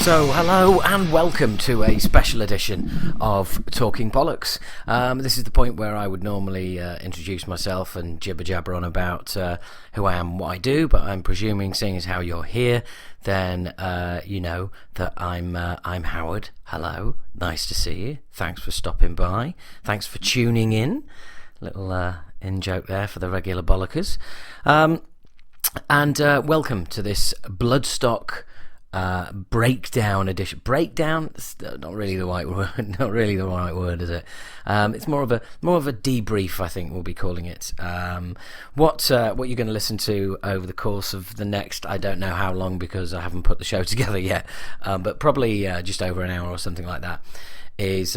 So, hello and welcome to a special edition of Talking Bollocks. This is the point where I would normally introduce myself and jibber jabber on about who I am and what I do, but I'm presuming, seeing as how you're here, then you know that I'm Howard. Hello, nice to see you. Thanks for stopping by. Thanks for tuning in. Little in-joke there for the regular bollockers. And welcome to this Bloodstock breakdown edition. Breakdown? Not really the right word. Not really the right word, is it? It's more of a debrief, I think we'll be calling it. What you're going to listen to over the course of the next, I don't know how long because I haven't put the show together yet, but probably just over an hour or something like that. Is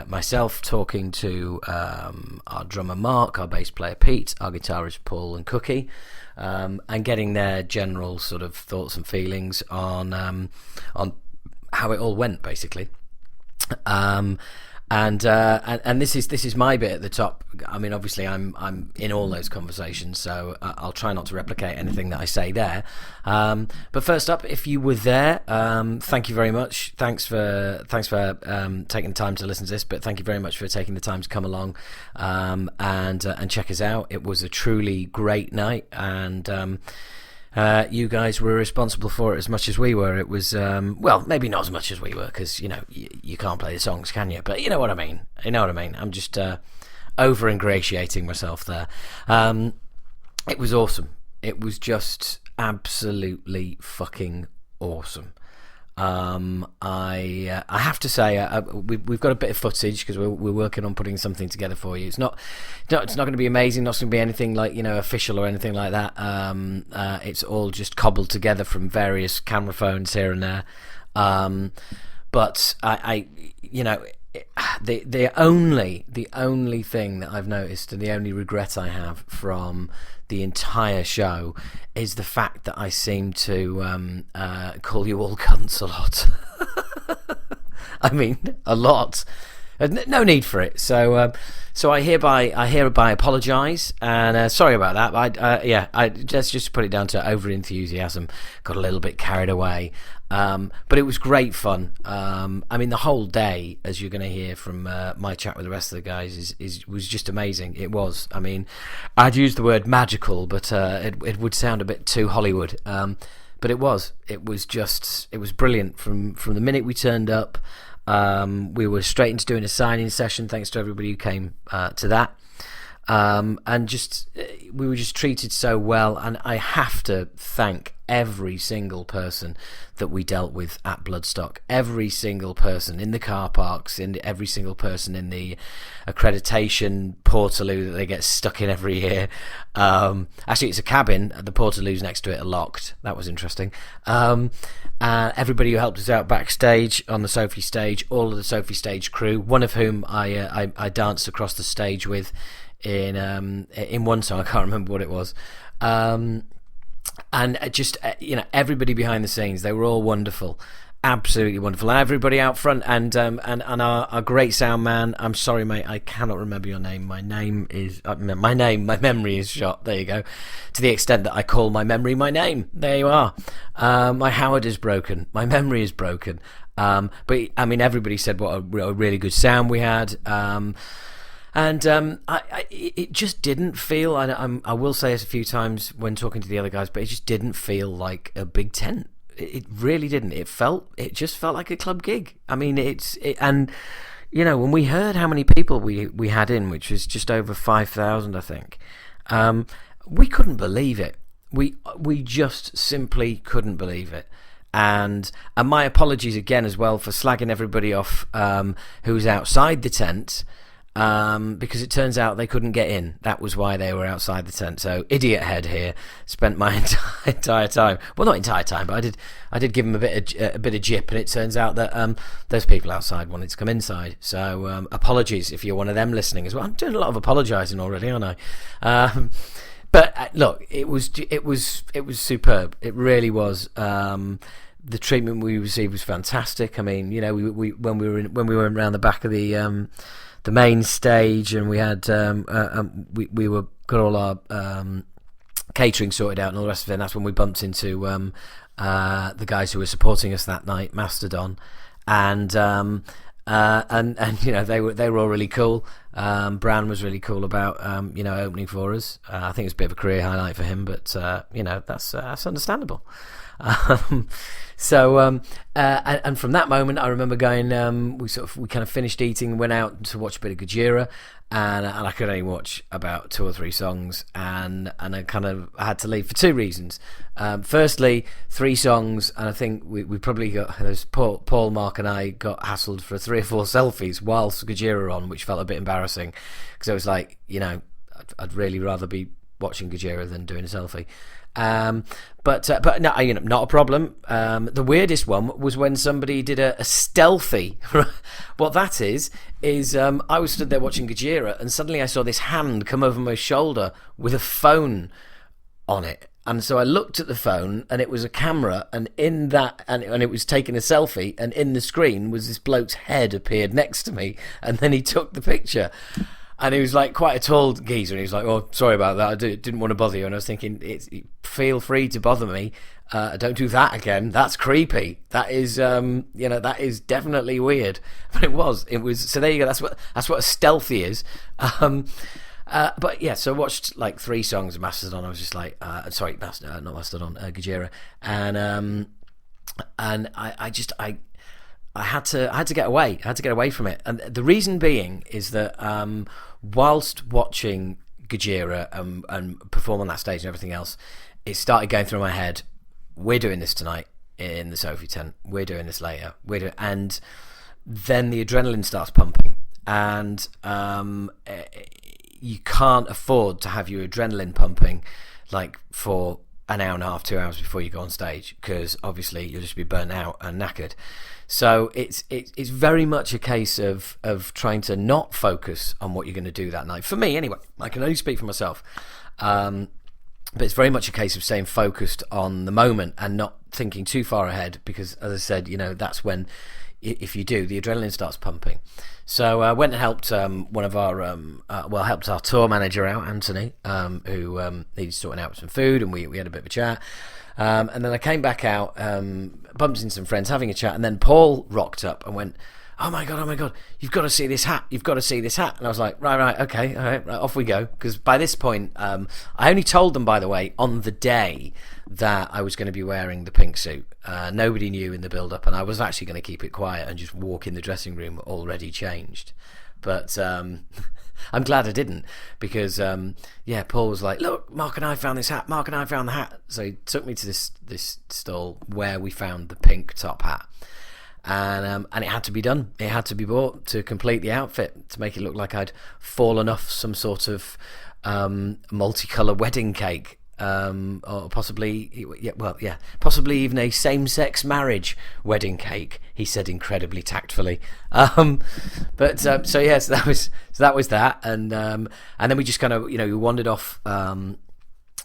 myself talking to our drummer Mark, our bass player Pete, our guitarist Paul and Cookie, and getting their general sort of thoughts and feelings on how it all went, basically. And this is my bit at the top. I mean, obviously, I'm in all those conversations, so I'll try not to replicate anything that I say there. But first up, if you were there, thank you very much. Thanks for taking the time to listen to this. But thank you very much for taking the time to come along and check us out. It was a truly great night, and you guys were responsible for it as much as we were. It was, well, maybe not as much as we were, because, you know, you can't play the songs, can you? But you know what I mean. I'm just over-ingratiating myself there. It was awesome. It was just absolutely fucking awesome. I have to say, we've got a bit of footage because we're working on putting something together for you. It's not going to be amazing, not going to be anything like, you know, official or anything like that. It's all just cobbled together from various camera phones here and there. But I you know, the only thing that I've noticed, and the only regret I have from the entire show, is the fact that I seem to call you all cunts a lot. I mean, a lot. No need for it. So I hereby apologise, and sorry about that. I just put it down to over enthusiasm. Got a little bit carried away, but it was great fun. I mean, the whole day, as you're going to hear from my chat with the rest of the guys, was just amazing. It was. I mean, I'd use the word magical, but it would sound a bit too Hollywood. But it was brilliant from the minute we turned up. We were straight into doing a signing session, thanks to everybody who came to that. And just we were just treated so well, and I have to thank every single person that we dealt with at Bloodstock, every single person in the car parks, every single person in the accreditation portaloo that they get stuck in every year. Actually, it's a cabin. The portaloos next to it are locked. That was interesting. Everybody who helped us out backstage on the Sophie stage, all of the Sophie stage crew, one of whom I danced across the stage with in one song. I can't remember what it was. And just you know, everybody behind the scenes, they were all wonderful, absolutely wonderful. And everybody out front, and our great sound man. I'm sorry, mate, I cannot remember your name. My memory is shot. There you go. To the extent that I call my memory my name. There you are. My Howard is broken. My memory is broken. But I mean, everybody said what a really good sound we had. And it just didn't feel, I will say this a few times when talking to the other guys, but it just didn't feel like a big tent. It really didn't. It just felt like a club gig. I mean, and you know, when we heard how many people we had in, which was just over 5,000, I think, we couldn't believe it. We just simply couldn't believe it. And my apologies again as well for slagging everybody off who was outside the tent. Because it turns out they couldn't get in. That was why they were outside the tent. So, idiot head here spent my entire time. Well, not entire time, but I did give him a bit of jip, and it turns out that those people outside wanted to come inside. So, apologies if you're one of them listening as well. I'm doing a lot of apologising already, aren't I? But look, it was superb. It really was. The treatment we received was fantastic. I mean, you know, we when we went around the back of the main stage, and we had we were got all our catering sorted out and all the rest of it, and that's when we bumped into the guys who were supporting us that night, Mastodon, and you know, they were all really cool. Bran was really cool about you know, opening for us. I think it's a bit of a career highlight for him, but you know, that's understandable. And from that moment, I remember going. We kind of finished eating, went out to watch a bit of Gojira, and I could only watch about 2 or 3 songs, and I kind of had to leave for 2 reasons. Firstly, 3 songs, and I think we probably got Paul, Mark, and I got hassled for 3 or 4 selfies whilst Gojira were on, which felt a bit embarrassing because I was like, you know, I'd really rather be watching Gojira than doing a selfie. But no, you know, not a problem. The weirdest one was when somebody did a stealthy. What that is I was stood there watching Gojira, and suddenly I saw this hand come over my shoulder with a phone on it. And so I looked at the phone, and it was a camera, and in that, and it was taking a selfie, and in the screen was this bloke's head appeared next to me, and then he took the picture. And he was like quite a tall geezer, and he was like, "Oh, sorry about that. I didn't want to bother you." And I was thinking, feel free to bother me. Don't do that again. That's creepy. That is, you know, that is definitely weird. But it was. So there you go. That's what a stealthy is. But yeah, so I watched like 3 songs of Mastodon. I was just like, not Mastodon, Gojira, and I had to get away. I had to get away from it, and the reason being is that whilst watching Gojira and perform on that stage and everything else, it started going through my head. We're doing this tonight in the Sophie tent. We're doing this later. And then the adrenaline starts pumping, and you can't afford to have your adrenaline pumping like for an hour and a half, 2 hours before you go on stage, because obviously you'll just be burnt out and knackered. So it's very much a case of trying to not focus on what you're going to do that night. For me, anyway, I can only speak for myself. But it's very much a case of staying focused on the moment and not thinking too far ahead, because, as I said, you know, that's when, if you do, the adrenaline starts pumping. So I went and helped one of our helped our tour manager out, Anthony, who needed sorting out some food, and we had a bit of a chat. And then I came back out, bumped into some friends, having a chat, and then Paul rocked up and went, oh my god, you've got to see this hat, and I was like, right, okay, all right, off we go. Because by this point, I only told them, by the way, on the day that I was going to be wearing the pink suit. Nobody knew in the build-up, and I was actually going to keep it quiet and just walk in the dressing room already changed. But I'm glad I didn't, because Paul was like, look, Mark and I found this hat, Mark and I found the hat. So he took me to this stall where we found the pink top hat. And it had to be done. It had to be bought to complete the outfit, to make it look like I'd fallen off some sort of multicolour wedding cake, or possibly even a same-sex marriage wedding cake. He said incredibly tactfully. So that was that, and then we just kind of, you know, we wandered off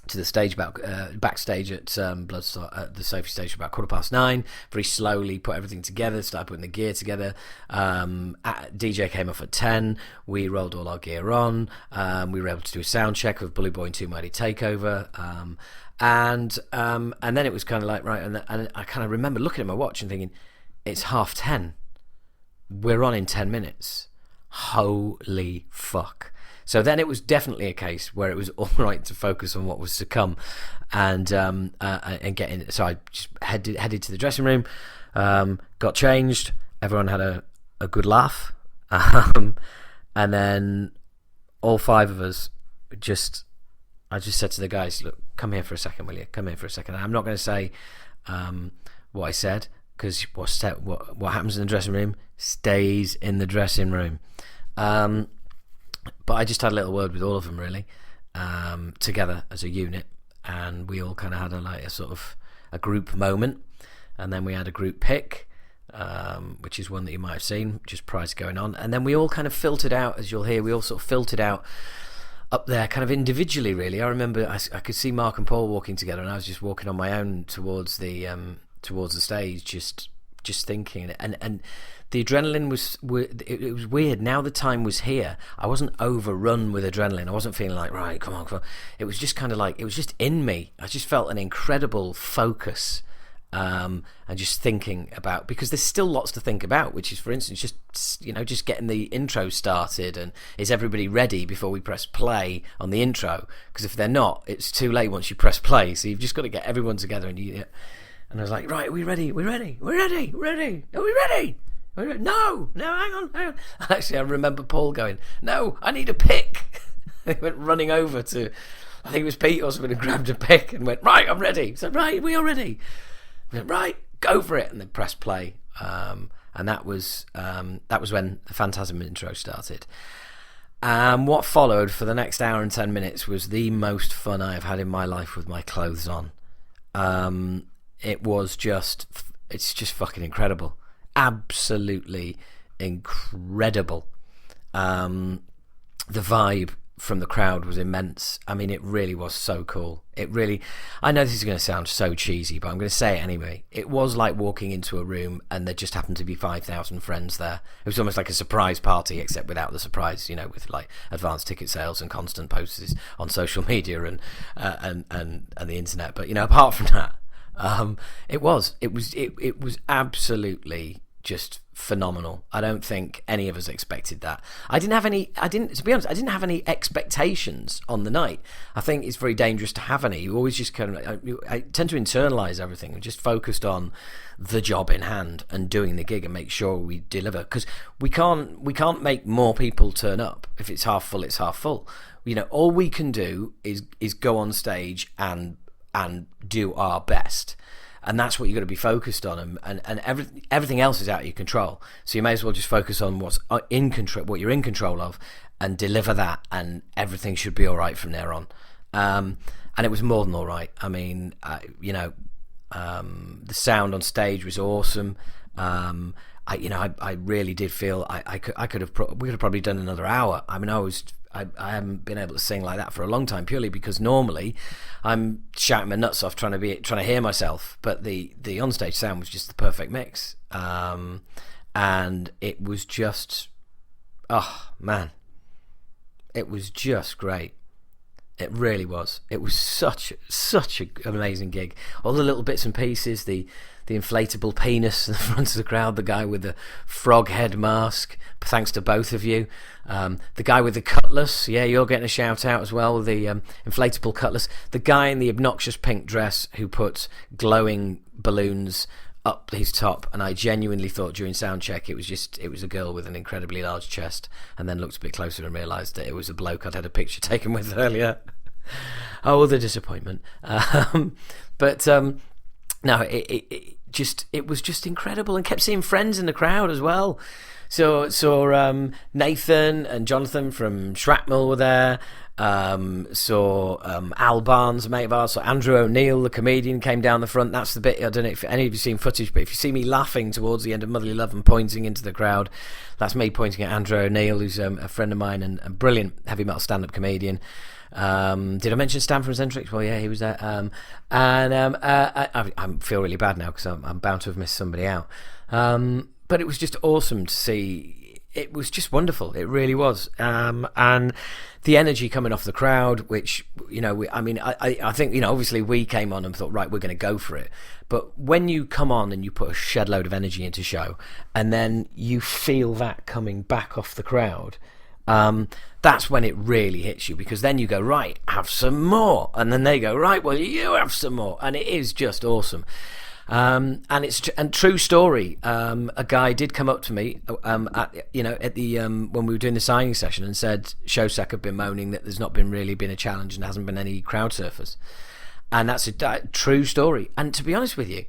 to the stage backstage at Bloodstock at the Sophie stage about 9:15. Very slowly put everything together, started putting the gear together. DJ came off at 10. We rolled all our gear on. We were able to do a sound check with Bully Boy and Too Mighty Takeover. And then it was kind of like, right, and I kind of remember looking at my watch and thinking, it's 10:30. We're on in 10 minutes. Holy fuck. So then it was definitely a case where it was all right to focus on what was to come, and get in. So I just headed to the dressing room, got changed. Everyone had a good laugh, and then all 5 of us I just said to the guys, look, come here for a second, will you? Come here for a second. I'm not going to say what I said, because what happens in the dressing room stays in the dressing room. But I just had a little word with all of them, really, together as a unit, and we all kind of had a sort of a group moment, and then we had a group pick, which is one that you might have seen just prior to going on, and then we all kind of filtered out, as you'll hear, we all sort of filtered out up there kind of individually, really. I remember I could see Mark and Paul walking together, and I was just walking on my own towards the stage, just thinking, and the adrenaline was weird. Now the time was here. I wasn't overrun with adrenaline. I wasn't feeling like, right, come on. It was just kind of like, it was just in me. I just felt an incredible focus and just thinking about, because there's still lots to think about, which is, for instance, just getting the intro started, and is everybody ready before we press play on the intro? Because if they're not, it's too late once you press play. So you've just got to get everyone together, and I was like, right, are we ready? We're ready. Are we ready? No, hang on. Actually, I remember Paul going, no, I need a pick. He went running over to, I think it was Pete or something, and grabbed a pick and went, right, I'm ready. So, right, we are ready. We went, right, go for it. And then press play. And that was when the Phantasm intro started. What followed for the next hour and 10 minutes was the most fun I have had in my life with my clothes on. It's just fucking incredible. Absolutely incredible. The vibe from the crowd was immense. I mean, it really was so cool. I know this is going to sound so cheesy, but I'm going to say it anyway. It was like walking into a room and there just happened to be 5,000 friends there. It was almost like a surprise party, except without the surprise, with like advanced ticket sales and constant posters on social media and the internet. But apart from that, it was absolutely just phenomenal. I don't think any of us expected that. To be honest, I didn't have any expectations on the night. I think it's very dangerous to have any. You always just I tend to internalize everything and just focused on the job in hand and doing the gig and make sure we deliver, because we can't make more people turn up. If it's half full, it's half full. All we can do is go on stage and do our best. And that's what you've got to be focused on, and everything else is out of your control. So you may as well just focus on what's in control, what you're in control of, and deliver that, and everything should be all right from there on. And it was more than all right. I mean, the sound on stage was awesome. I really did feel we could have probably done another hour. I mean, I haven't been able to sing like that for a long time, purely because normally I'm shouting my nuts off trying to hear myself, but the onstage sound was just the perfect mix, and it was just, oh man, it was just great. It really was. It was such an amazing gig. All the little bits and pieces, the inflatable penis in the front of the crowd, the guy with the frog head mask, thanks to both of you. The guy with the cutlass, yeah, you're getting a shout out as well, with the inflatable cutlass. The guy in the obnoxious pink dress who put glowing balloons up his top, and I genuinely thought during sound check it was a girl with an incredibly large chest, and then looked a bit closer and realised that it was a bloke I'd had a picture taken with earlier. Oh, the disappointment. No, it was just incredible, and kept seeing friends in the crowd as well. So Nathan and Jonathan from Shrapnel were there. Al Barnes, a mate of ours. So Andrew O'Neill, the comedian, came down the front. That's the bit, I don't know if any of you seen footage, but if you see me laughing towards the end of Motherly Love and pointing into the crowd, that's me pointing at Andrew O'Neill, who's a friend of mine and a brilliant heavy metal stand-up comedian. Did I mention Stan from Eccentrics? Well, yeah, he was there. I feel really bad now because I'm bound to have missed somebody out. But it was just awesome to see. It was just wonderful. It really was. And the energy coming off the crowd, which, I think, obviously we came on and thought, right, we're going to go for it. But when you come on and you put a shed load of energy into show, and then you feel that coming back off the crowd, that's when it really hits you, because then you go, right, have some more, and then they go, right, well, you have some more, and it is just awesome. And true story. A guy did come up to me, at the when we were doing the signing session, and said Showsack had been moaning that there's not been a challenge and hasn't been any crowd surfers, and that's a true story. And to be honest with you,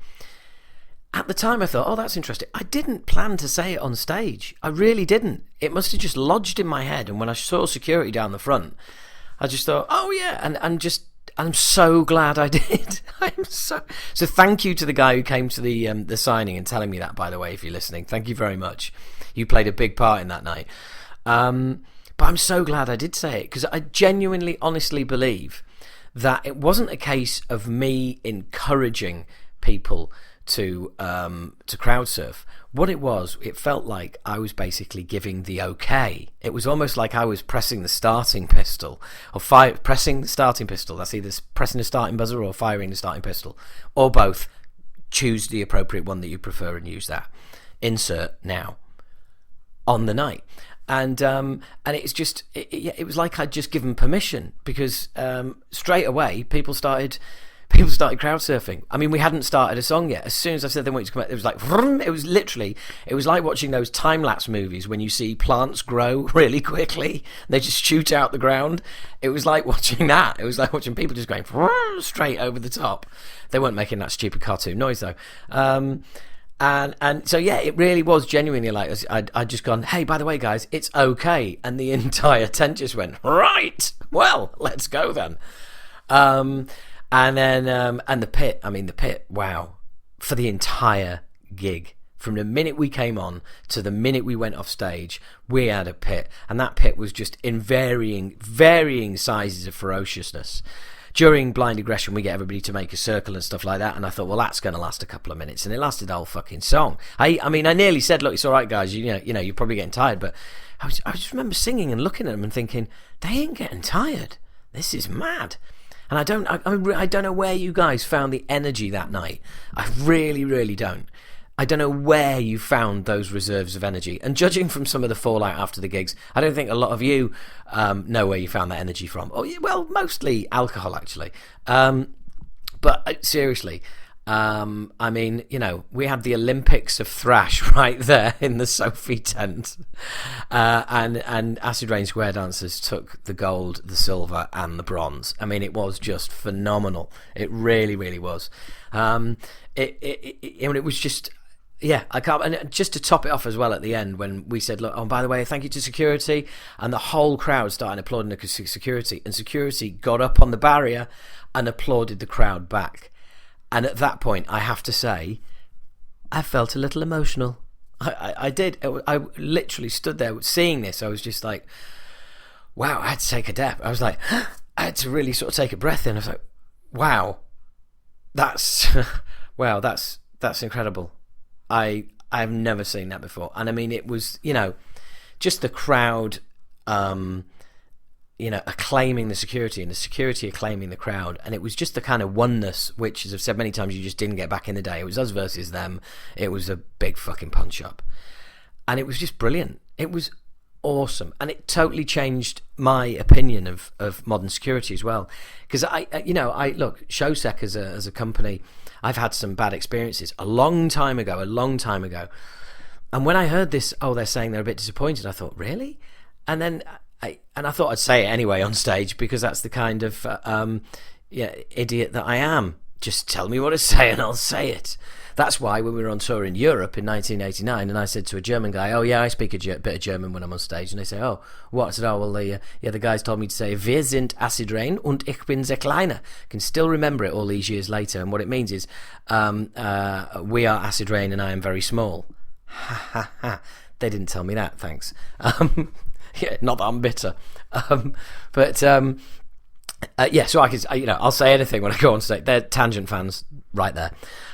at the time I thought, oh, that's interesting. I didn't plan to say it on stage. I really didn't. It must have just lodged in my head. And when I saw security down the front, I just thought, oh yeah, and I'm so glad I did. So thank you to the guy who came to the signing and telling me that, by the way, if you're listening. Thank you very much. You played a big part in that night. But I'm so glad I did say it, because I genuinely, honestly believe that it wasn't a case of me encouraging people to crowd surf. What it felt like I was basically giving the okay. It was almost like I was pressing the starting pistol, or pressing the starting pistol. That's either pressing the starting buzzer or firing the starting pistol, or both, choose the appropriate one that you prefer and use that. Insert now on the night. And it's just it was like I'd just given permission, because straight away people started crowd surfing. I mean, we hadn't started a song yet. As soon as I said they wanted to come out, it was like vroom. It was like watching those time-lapse movies when you see plants grow really quickly. They just shoot out the ground. It was like watching that. It was like watching people just going vroom, straight over the top. They weren't making that stupid cartoon noise though. And so yeah, it really was genuinely like I'd just gone, hey, by the way, guys, it's okay, and the entire tent just went, right, well, let's go then. And then and the pit, wow, for the entire gig, from the minute we came on to the minute we went off stage, we had a pit, and that pit was just in varying sizes of ferociousness. During Blind Aggression, we get everybody to make a circle and stuff like that, and I thought, well, that's going to last a couple of minutes, and it lasted the whole fucking song. I mean, I nearly said, look, it's all right, guys, you know, you're probably getting tired, but I just remember singing and looking at them and thinking, they ain't getting tired. This is mad. And I don't know where you guys found the energy that night. I really, really don't. I don't know where you found those reserves of energy. And judging from some of the fallout after the gigs, I don't think a lot of you know where you found that energy from. Oh, well, mostly alcohol, actually. But seriously, I mean, you know, we had the Olympics of thrash right there in the Sophie tent. And Acid Rain Square Dancers took the gold, the silver, and the bronze. I mean, it was just phenomenal. It really, really was. It was just... Yeah, I can't. And just to top it off as well at the end, when we said, look, oh, by the way, thank you to security, and the whole crowd started applauding the security, and security got up on the barrier and applauded the crowd back. And at that point, I have to say, I felt a little emotional. I did. I literally stood there seeing this. I was just like, wow, I had to take a dip. I was like, I had to really sort of take a breath in. I was like, wow, that's incredible. I've never seen that before. And I mean, it was, you know, just the crowd, you know, acclaiming the security, and the security acclaiming the crowd. And it was just the kind of oneness, which, as I've said many times, you just didn't get back in the day. It was us versus them. It was a big fucking punch up. And it was just brilliant. It was awesome. And it totally changed my opinion of modern security as well. Because look, Showsec as a company, I've had some bad experiences a long time ago. And when I heard this, they're saying they're a bit disappointed, I thought, really? And then I thought I'd say it anyway on stage, because that's the kind of idiot that I am. Just tell me what to say and I'll say it. That's why when we were on tour in Europe in 1989, and I said to a German guy, oh yeah, I speak a bit of German when I'm on stage, and they say, oh, what? I said, oh, well, the guys told me to say, wir sind Acid Rain und ich bin sehr kleiner. I can still remember it all these years later, and what it means is, we are Acid Rain and I am very small. Ha ha ha. They didn't tell me that, thanks. Yeah, not that I'm bitter. So I can, I'll say anything when I go on stage. They're Tangent fans right there.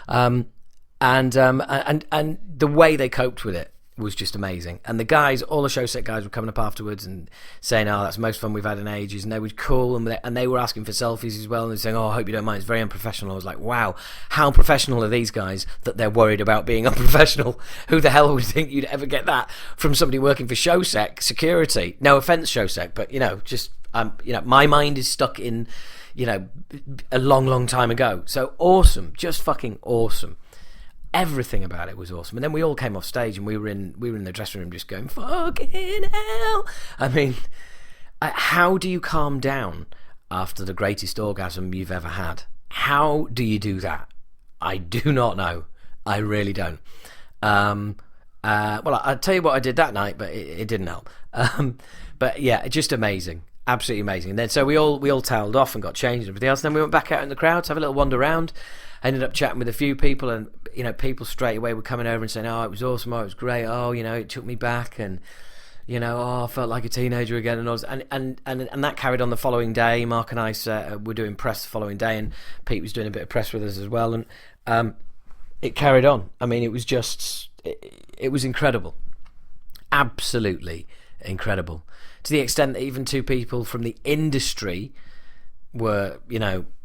And the way they coped with it was just amazing. And the guys, all the Showsec guys were coming up afterwards and saying, oh, that's the most fun we've had in ages. And they were cool, and they were asking for selfies as well, and they were saying, oh, I hope you don't mind, it's very unprofessional. I was like, wow, how professional are these guys that they're worried about being unprofessional? Who the hell would think you'd ever get that from somebody working for Showsec security? No offense, Showsec, but just my mind is stuck in a long time ago. So awesome, just fucking awesome. Everything about it was awesome. And then we all came off stage, and we were in the dressing room just going, fucking hell. I mean, how do you calm down after the greatest orgasm you've ever had? How do you do that? I do not know. I really don't. Well, I'll tell you what I did that night, but it didn't help. But yeah, just amazing. Absolutely amazing. And then so we all toweled off and got changed and everything else. And then we went back out in the crowd to have a little wander around. I ended up chatting with a few people, and people straight away were coming over and saying, oh, it was awesome, oh, it was great, oh, it took me back, and I felt like a teenager again, and that carried on the following day. Mark and I were doing press the following day, and Pete was doing a bit of press with us as well, and it carried on. I mean, it was just it was incredible, absolutely incredible, to the extent that even two people from the industry were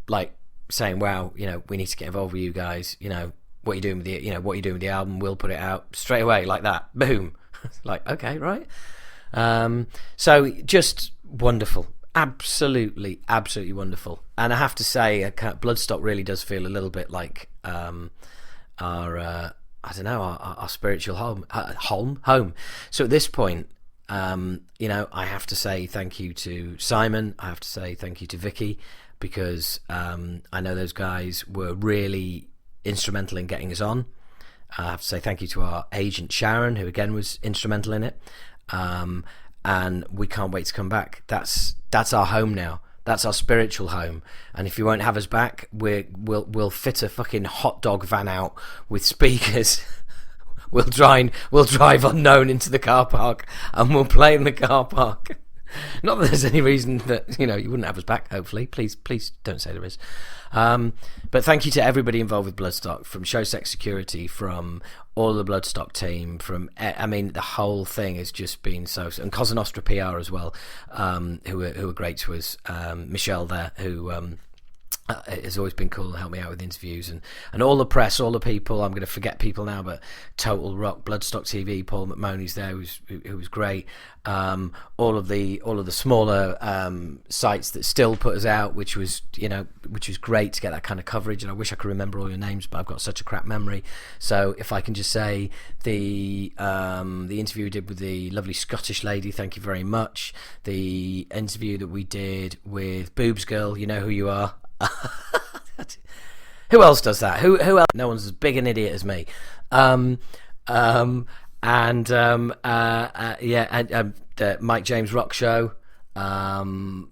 like saying, wow, we need to get involved with you guys, what are you doing with what are you doing with the album? We'll put it out straight away like that. Boom. Like, okay, right. So just wonderful. Absolutely wonderful. And I have to say, Bloodstock really does feel a little bit like our spiritual home. So at this point, I have to say thank you to Simon. I have to say thank you to Vicky, because I know those guys were really instrumental in getting us on. I have to say thank you to our agent Sharon, who again was instrumental in it. And we can't wait to come back. That's our home now. That's our spiritual home. And if you won't have us back, we'll fit a fucking hot dog van out with speakers. We'll drive unknown into the car park, and we'll play in the car park. Not that there's any reason that you wouldn't have us back. Hopefully, please don't say there is. But thank you to everybody involved with Bloodstock, from Show Sex Security, from all of the Bloodstock team, the whole thing has just been so. And Cosa Nostra PR as well, who are great to us. Michelle there, who it's always been cool to help me out with interviews, and all the press, all the people. I'm going to forget people now, but Total Rock, Bloodstock TV, Paul McMoney's there, who was great. All of the smaller sites that still put us out, which was great to get that kind of coverage. And I wish I could remember all your names, but I've got such a crap memory. So if I can just say the interview we did with the lovely Scottish lady, thank you very much. The interview that we did with Boobs Girl, you know who you are. Who else does that? Who else? No one's as big an idiot as me. The Mike James Rock Show.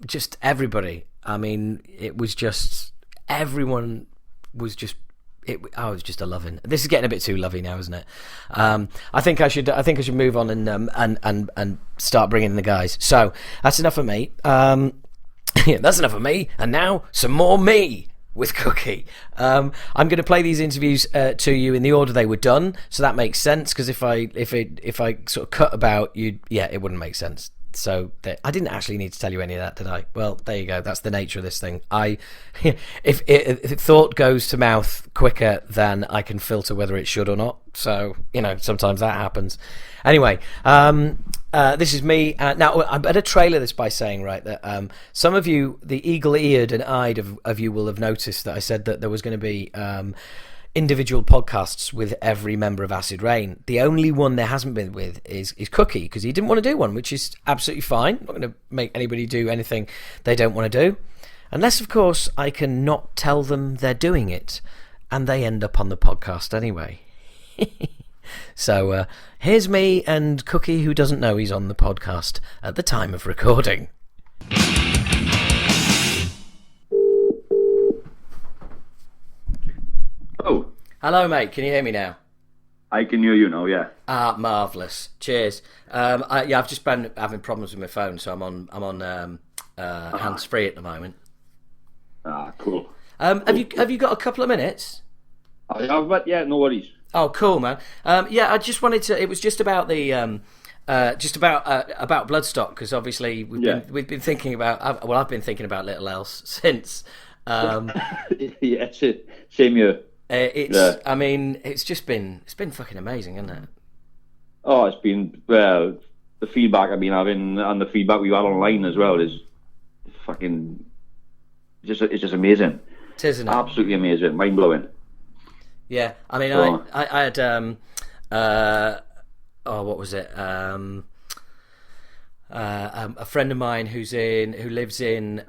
Just everybody. I mean, it was just everyone was just. I was just a loving. This is getting a bit too lovey now, isn't it? I think I should move on and start bringing in the guys. So that's enough of me. Yeah, that's enough of me, and now some more me with Cookie. I'm going to play these interviews to you in the order they were done, so that makes sense. Because if I sort of cut about you, it wouldn't make sense. So I didn't actually need to tell you any of that, did I? Well, there you go. That's the nature of this thing. If thought goes to mouth quicker than I can filter whether it should or not. So sometimes that happens. Anyway, this is me. Now, I better trailer this by saying, right, that some of you, the eagle-eared and eyed of you, will have noticed that I said that there was going to be individual podcasts with every member of Acid Rain. The only one there hasn't been with is Cookie, because he didn't want to do one, which is absolutely fine. I'm not going to make anybody do anything they don't want to do, unless, of course, I can not tell them they're doing it, and they end up on the podcast anyway. So here's me and Cookie, who doesn't know he's on the podcast at the time of recording. Oh. Hello, mate. Can you hear me now? I can hear you now, yeah. Ah, marvellous. Cheers. I've just been having problems with my phone, so I'm on hands-free at the moment. Cool. Have you got a couple of minutes? I have, but yeah, no worries. Oh, cool, man. I just wanted to. It was just about the about Bloodstock, because obviously we've been thinking about. I've been thinking about Little Else since. Yeah, same here. I mean, it's been fucking amazing, isn't it? Oh, it's been the feedback I've been having, and the feedback we've had online as well, is fucking it's just amazing. It is, isn't it? Absolutely amazing, mind blowing. Yeah, I mean, I had what was it? A friend of mine who lives in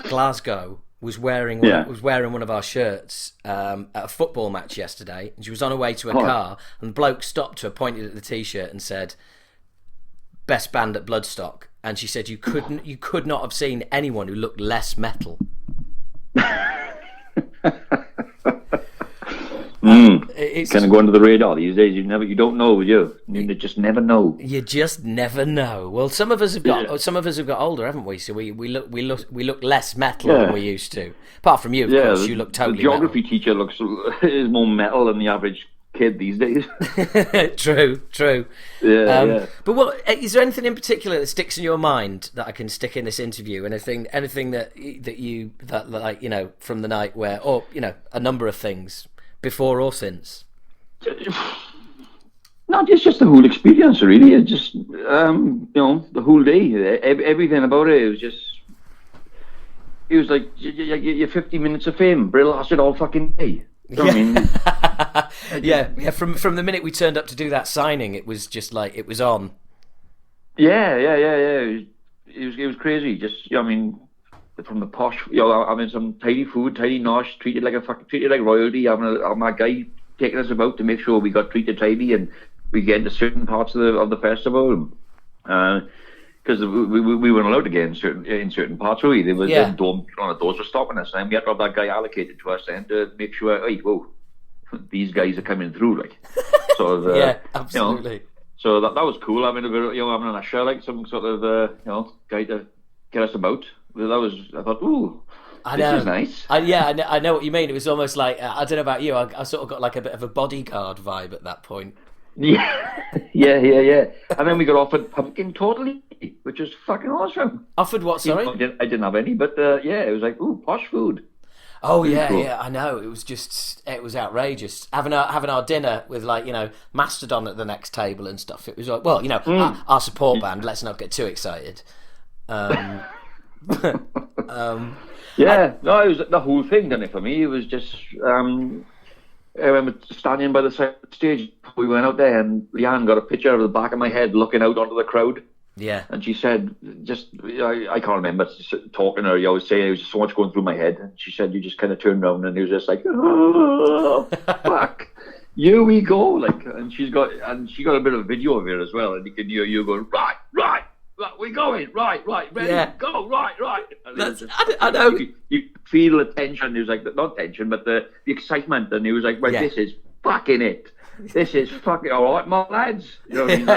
Glasgow was wearing one of our shirts at a football match yesterday, and she was on her way to her car, and the bloke stopped her, pointed at the t-shirt, and said, "Best band at Bloodstock," and she said you could not have seen anyone who looked less metal. It's kind of going under the radar these days. You don't know, you just never know. You just never know. Well, some of us have got older, haven't we? So we look less metal than we used to. Apart from you, of course, you look totally. The geography metal. Teacher is more metal than the average kid these days. True. Yeah. But what is there anything in particular that sticks in your mind that I can stick in this interview? Anything that like from the night where, or a number of things. before or since? No, it's just the whole experience, really. It's just, the whole day, everything about it. It was like your 50 minutes of fame, but it lasted all fucking day. You know what I mean? yeah. From the minute we turned up to do that signing, it was just like it was on. Yeah. It was crazy. Just, you know what I mean, from the posh, having some tidy food, tidy nosh, treated like royalty. Having my guy taking us about to make sure we got treated tidy and we get into certain parts of the festival. Because we weren't allowed to get in certain parts, really. There was doors were stopping us, and we had to have that guy allocated to us then to make sure, hey, whoa, these guys are coming through, like. Sort of, yeah, absolutely. So that was cool. Having a bit, having an usher, like some sort of, guy to get us about. I thought, ooh, this is nice. I know what you mean. It was almost like, I don't know about you, I sort of got like a bit of a bodyguard vibe at that point. Yeah. And then we got offered pumpkin tortellini, which was fucking awesome. Offered what, sorry? I didn't have any, but it was like, ooh, posh food. Oh yeah, cool. Yeah, I know. It was outrageous. Having our dinner with Mastodon at the next table and stuff. It was like, well, our support band. Let's not get too excited. It was the whole thing, didn't it, for me? It was just, I remember standing by the side of the stage. We went out there, and Leanne got a picture of the back of my head looking out onto the crowd. Yeah. And she said, I can't remember talking to her. I always say, there was so much going through my head. And she said, you just kind of turned around, and it was just like, oh, fuck. Here we go. Like, and she got a bit of a video of it as well. And you can hear you going, right, we're going, right, ready, go, right. I know. You feel the tension. It was like, not tension, but the excitement. And it was like, right, this is fucking it. This is fucking all right, my lads. You know what I mean?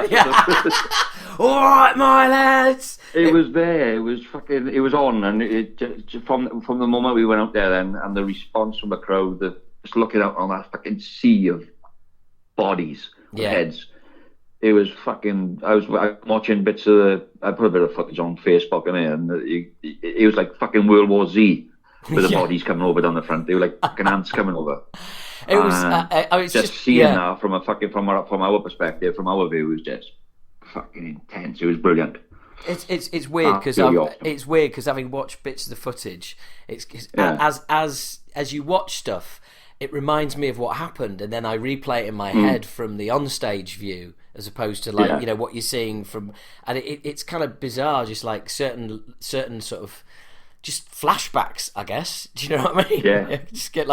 All right, my lads. It was there. It was fucking. It was on, and it just, from the moment we went out there, then, and the response from the crowd, just looking out on that fucking sea of bodies, heads. It was fucking. I was watching bits of I put a bit of footage on Facebook and it was like fucking World War Z with the bodies coming over down the front. They were like fucking ants coming over. It was just seeing that from our perspective, from our view, it was just fucking intense. It was brilliant. It's weird because having watched bits of the footage, as you watch stuff, it reminds me of what happened, and then I replay it in my head from the onstage view, as opposed to what you're seeing from, and it's kind of bizarre, just like certain sort of just flashbacks, I guess. Do you know what I mean? Yeah. Just get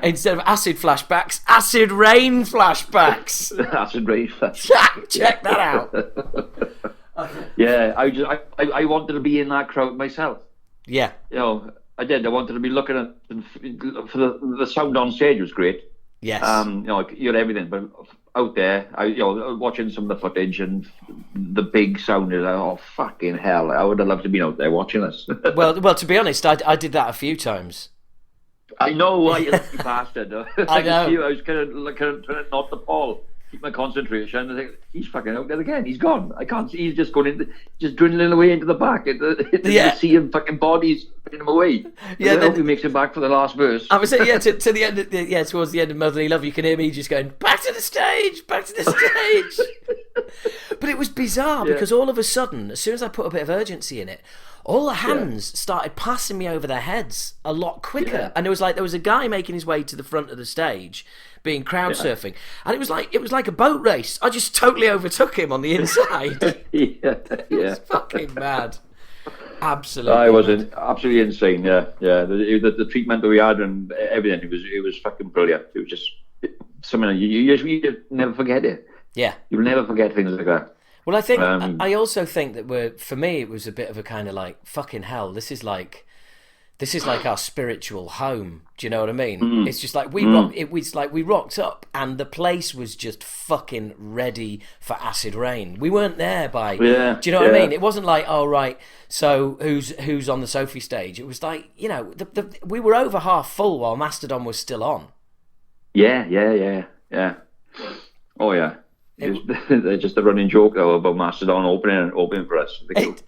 instead of acid flashbacks, acid rain flashbacks. Acid rain flashbacks. Check that out. Yeah, I wanted to be in that crowd myself. Yeah. I did. I wanted to be looking at for the sound on stage was great. Yes. You had everything, but out there, watching some of the footage and the big sound is like, oh fucking hell! I would have loved to be out there watching this. well, to be honest, I did that a few times. I know, you lucky bastard. I know. I was kind of trying not to fall, keep my concentration. I think he's fucking out there again. He's gone. I can't see. He's just going just dwindling away into the back. The sea of fucking bodies putting him away. Yeah, I hope he makes it back for the last verse. I was saying, to the end, towards the end of Motherly Love, you can hear me just going, back to the stage. But it was bizarre because all of a sudden, as soon as I put a bit of urgency in it, all the hands started passing me over their heads a lot quicker, and there was a guy making his way to the front of the stage, being crowd surfing, and it was like a boat race. I just totally overtook him on the inside. It was fucking mad. Absolutely. I was absolutely insane. Yeah. The treatment that we had and everything, it was fucking brilliant. It was just something you never forget it. Yeah, you'll never forget things like that. Well, I think I also think that for me it was a bit of a kind of like fucking hell. This is like our spiritual home. Do you know what I mean? It's just like we rocked up, and the place was just fucking ready for acid rain. We weren't there by. Yeah, do you know what I mean? It wasn't like, oh right, so who's on the Sophie stage? It was like, we were over half full while Mastodon was still on. Yeah. Oh yeah. They're just a running joke though about Mastodon opening for us.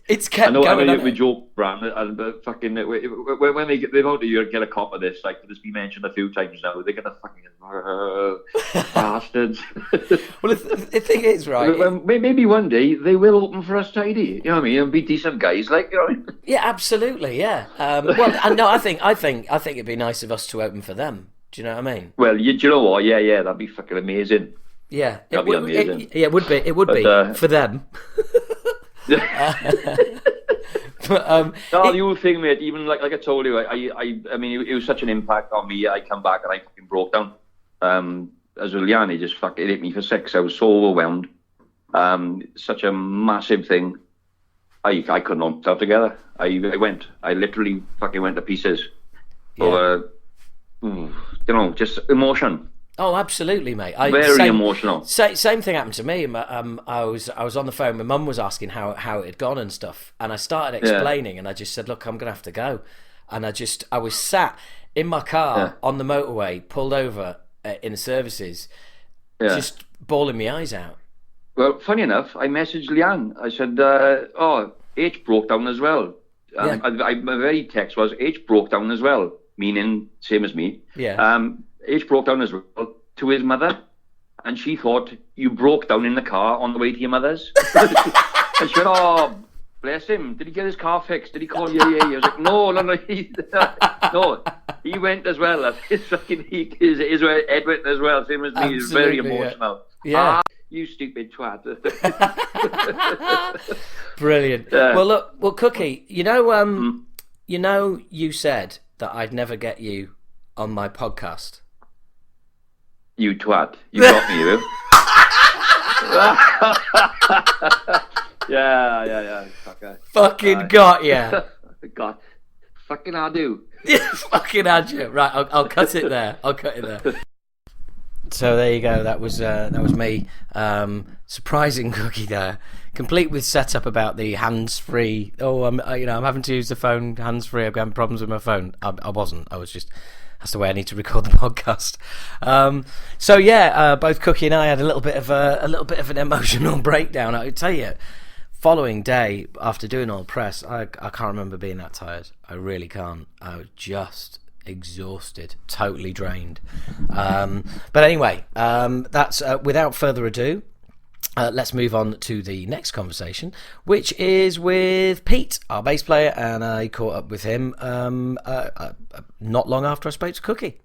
It's kept I going. know we joke, Bran, but fucking when they get out of get a cop of this, like it's been mentioned a few times now, they're gonna fucking bastards. Well, the thing is, right? Maybe one day they will open for us tidy. You know what I mean? And be decent guys, like, you know what I mean? Yeah, absolutely, yeah. Well, no, I think it'd be nice of us to open for them. Do you know what I mean? Well, do you know what? Yeah, that'd be fucking amazing. Yeah, that'd be amazing. It would be. It would be for them. But the whole thing, mate. Even like I told you, I mean, it was such an impact on me. I come back and I fucking broke down. As Juliani just fucking hit me for 6. I was so overwhelmed. Such a massive thing. I couldn't hold myself together. I literally fucking went to pieces. Yeah. Just emotion. Oh, absolutely, mate. Very emotional. Same thing happened to me. I was on the phone. My mum was asking how it had gone and stuff, and I started explaining, and I just said, "Look, I'm gonna have to go," and I was sat in my car on the motorway, pulled over in the services, just bawling my eyes out. Well, funny enough, I messaged Leanne. I said, H broke down as well. My very text was H broke down as well, meaning same as me. Yeah. H broke down as well to his mother, and she thought you broke down in the car on the way to your mother's. And she went, "Oh, bless him. Did he get his car fixed? Did he call you?" I was like, "No, no, he went as well. His Ed went as well, same as me. He's very emotional." Yeah. You stupid twat. Brilliant. Yeah. Well, Cookie, you said that I'd never get you on my podcast. You twat. You got me, you. Yeah. Fucking got ya. God. Fucking I do. Fucking had you. Right, I'll cut it there. So there you go. That was me. Surprising Cookie there, complete with setup about the hands-free. Oh, I'm having to use the phone hands-free. I'm having problems with my phone. I wasn't. I was just. That's the way I need to record the podcast. Both Cookie and I had a little bit of an emotional breakdown. I tell you, following day after doing all press, I can't remember being that tired. I really can't. I was just exhausted, totally drained. But anyway, that's without further ado. Let's move on to the next conversation, which is with Pete, our bass player, and I caught up with him not long after I spoke to Cookie.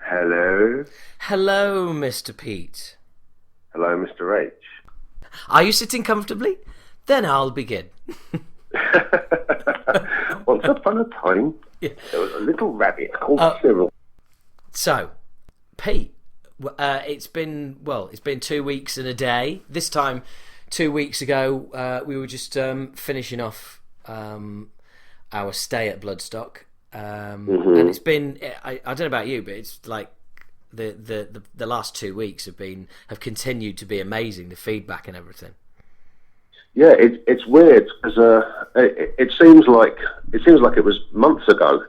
Hello? Hello, Mr. Pete. Hello, Mr. H. Are you sitting comfortably? Then I'll begin. Once upon a time, there was a little rabbit called Cyril. So, Pete, it's been 2 weeks and a day. This time, 2 weeks ago, we were just finishing off our stay at Bloodstock, and it's been. I don't know about you, but it's like the last 2 weeks have continued to be amazing. The feedback and everything. Yeah, it's weird because it seems like it was months ago.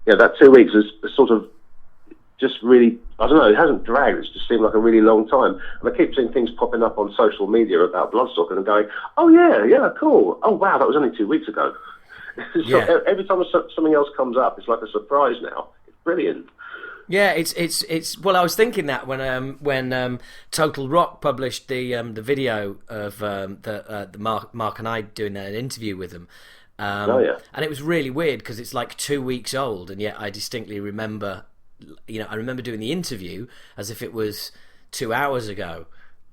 Yeah, that 2 weeks is sort of. Just really, I don't know, it hasn't dragged, it's just seemed like a really long time. And I keep seeing things popping up on social media about Bloodstock and I'm going, oh yeah, cool. Oh wow, that was only 2 weeks ago. So every time something else comes up, it's like a surprise now. It's brilliant. Yeah, it's well, I was thinking that when Total Rock published the video of the Mark and I doing an interview with them. And it was really weird because it's like 2 weeks old and yet I distinctly remember I remember doing the interview as if it was 2 hours ago,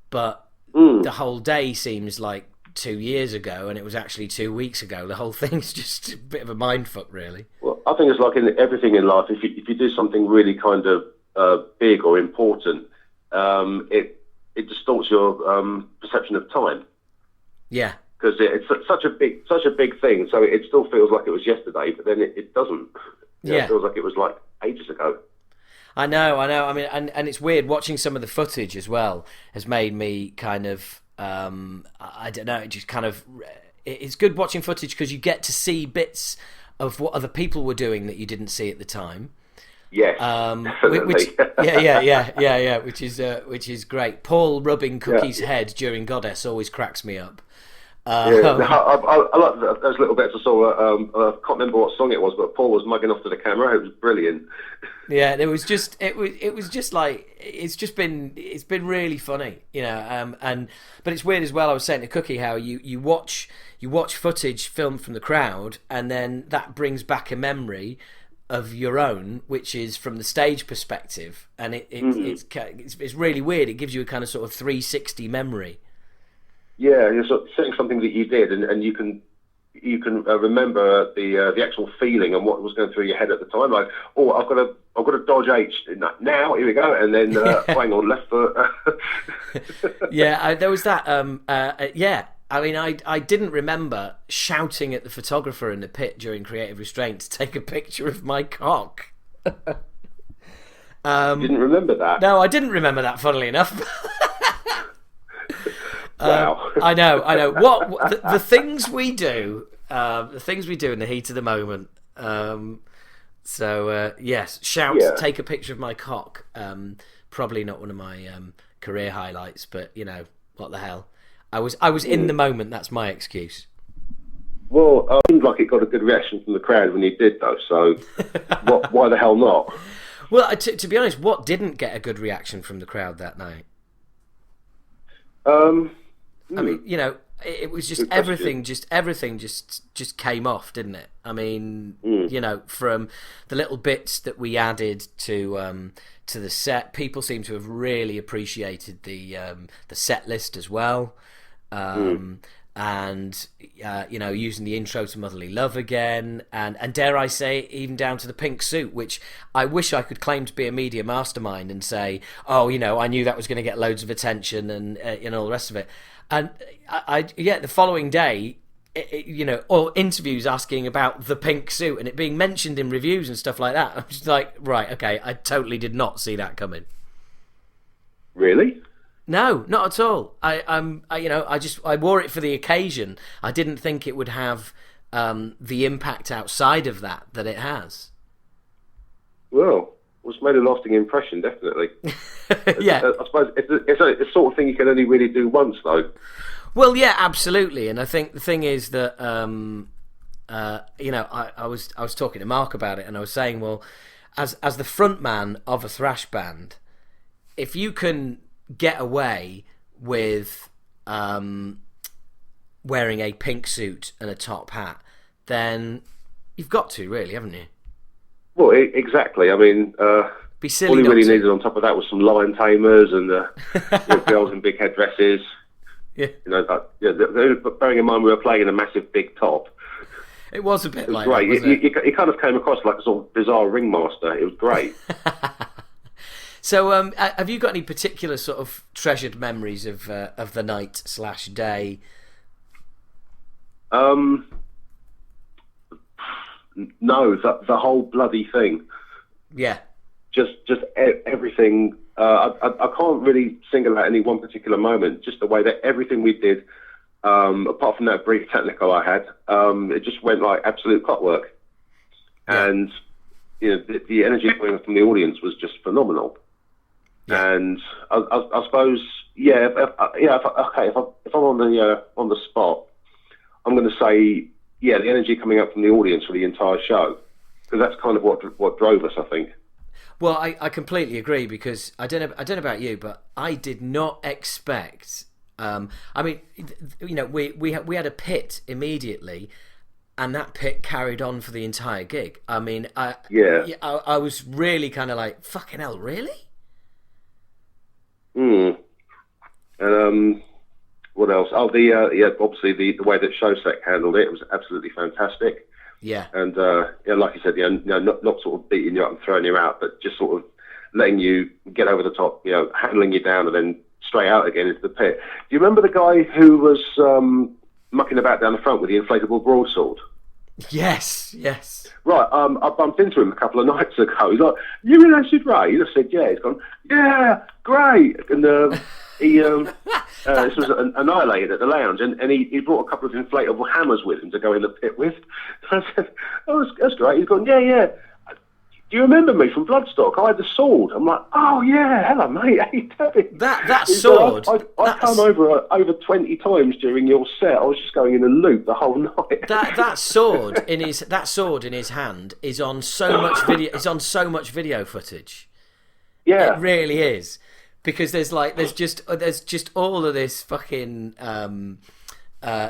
but the whole day seems like 2 years ago, and it was actually 2 weeks ago. The whole thing's just a bit of a mindfuck, really. Well, I think it's like in everything in life. If you do something really kind of big or important, it distorts your perception of time. Yeah. Because it's such a big thing, so it still feels like it was yesterday, but then it doesn't. It feels like it was like ages ago. I know. I mean, and it's weird watching some of the footage as well has made me kind of, I don't know, it just kind of, it's good watching footage because you get to see bits of what other people were doing that you didn't see at the time. Yes, which yeah, which is great. Paul rubbing Cookie's head during Goddess always cracks me up. I like those little bits. I saw. I can't remember what song it was, but Paul was mugging off to the camera. It was brilliant. Yeah, it was just like it's been really funny, you know. But it's weird as well. I was saying to Cookie how you watch footage filmed from the crowd, and then that brings back a memory of your own, which is from the stage perspective, and it's really weird. It gives you a kind of sort of 360 memory. Yeah, you're sort of saying something that you did, and you can remember the actual feeling and what was going through your head at the time. Like, oh, I've got to dodge H now. Here we go, and then hang on, left foot. Yeah, there was that. Yeah, I mean, I didn't remember shouting at the photographer in the pit during Creative Restraint to take a picture of my cock. You didn't remember that? No, I didn't remember that. Funnily enough. Wow. I know. What the things we do, in the heat of the moment. Yes, shout, take a picture of my cock. Probably not one of my career highlights, but you know, what the hell. I was in the moment. That's my excuse. Well, I seemed like it got a good reaction from the crowd when you did, though. So, why the hell not? Well, to be honest, what didn't get a good reaction from the crowd that night? I mean, you know, it was just everything just came off, didn't it? I mean, you know, from the little bits that we added to the set, people seem to have really appreciated the set list as well. And you know, using the intro to Motherly Love again, and dare I say, even down to the pink suit, which I wish I could claim to be a media mastermind and say, oh, you know, I knew that was going to get loads of attention and you know, all the rest of it. And the following day, you know, or interviews asking about the pink suit and it being mentioned in reviews and stuff like that. I'm just like, right, okay, I totally did not see that coming. Really? No, not at all. I wore it for the occasion. I didn't think it would have the impact outside of that it has. Well, it's made a lasting impression, definitely. Yeah. I suppose it's the sort of thing you can only really do once, though. Well, yeah, absolutely. And I think the thing is that, you know, I was talking to Mark about it, and I was saying, well, as the front man of a thrash band, if you can get away with wearing a pink suit and a top hat, then you've got to, really, haven't you? Well, exactly. I mean, be silly all you really to. needed on top of that was some lion tamers and you know, girls in big headdresses. Yeah. You know, bearing in mind we were playing in a massive big top. It was a bit like great. that, wasn't it? It kind of came across like a sort of bizarre ringmaster. It was great. So, have you got any particular sort of treasured memories of the night/day? No, the whole bloody thing. Yeah. Just everything. I can't really single out any one particular moment. Just the way that everything we did, apart from that brief technical I had, it just went like absolute clockwork. Yeah. And you know, the energy coming from the audience was just phenomenal. Yeah. And I suppose, if I'm on the spot, I'm going to say, the energy coming up from the audience for the entire show, because that's kind of what drove us, I think. Well, I completely agree, because I don't know about you, but I did not expect. I mean, you know, we had a pit immediately, and that pit carried on for the entire gig. I mean, I was really kind of like, fucking hell, really? What else? Oh, obviously the way that Showsec handled it was absolutely fantastic. Yeah. And like you said, not sort of beating you up and throwing you out, but just sort of letting you get over the top, you know, handling you down and then straight out again into the pit. Do you remember the guy who was mucking about down the front with the inflatable broadsword? Yes. Right, I bumped into him a couple of nights ago. He's like, "You in Acid Rain?" I said, "Yeah." He's gone, "Yeah, great." And he this was annihilated at the lounge, and he brought a couple of inflatable hammers with him to go in the pit with. I said, "Oh, that's great." He's gone, "Yeah." do you remember me from Bloodstock? I had the sword. I'm like, oh yeah, hello mate, how you doing? That sword. I've come over 20 times during your set. I was just going in a loop the whole night. That sword in his hand is on so much video. It's on so much video footage. Yeah, it really is, because there's just all of this fucking.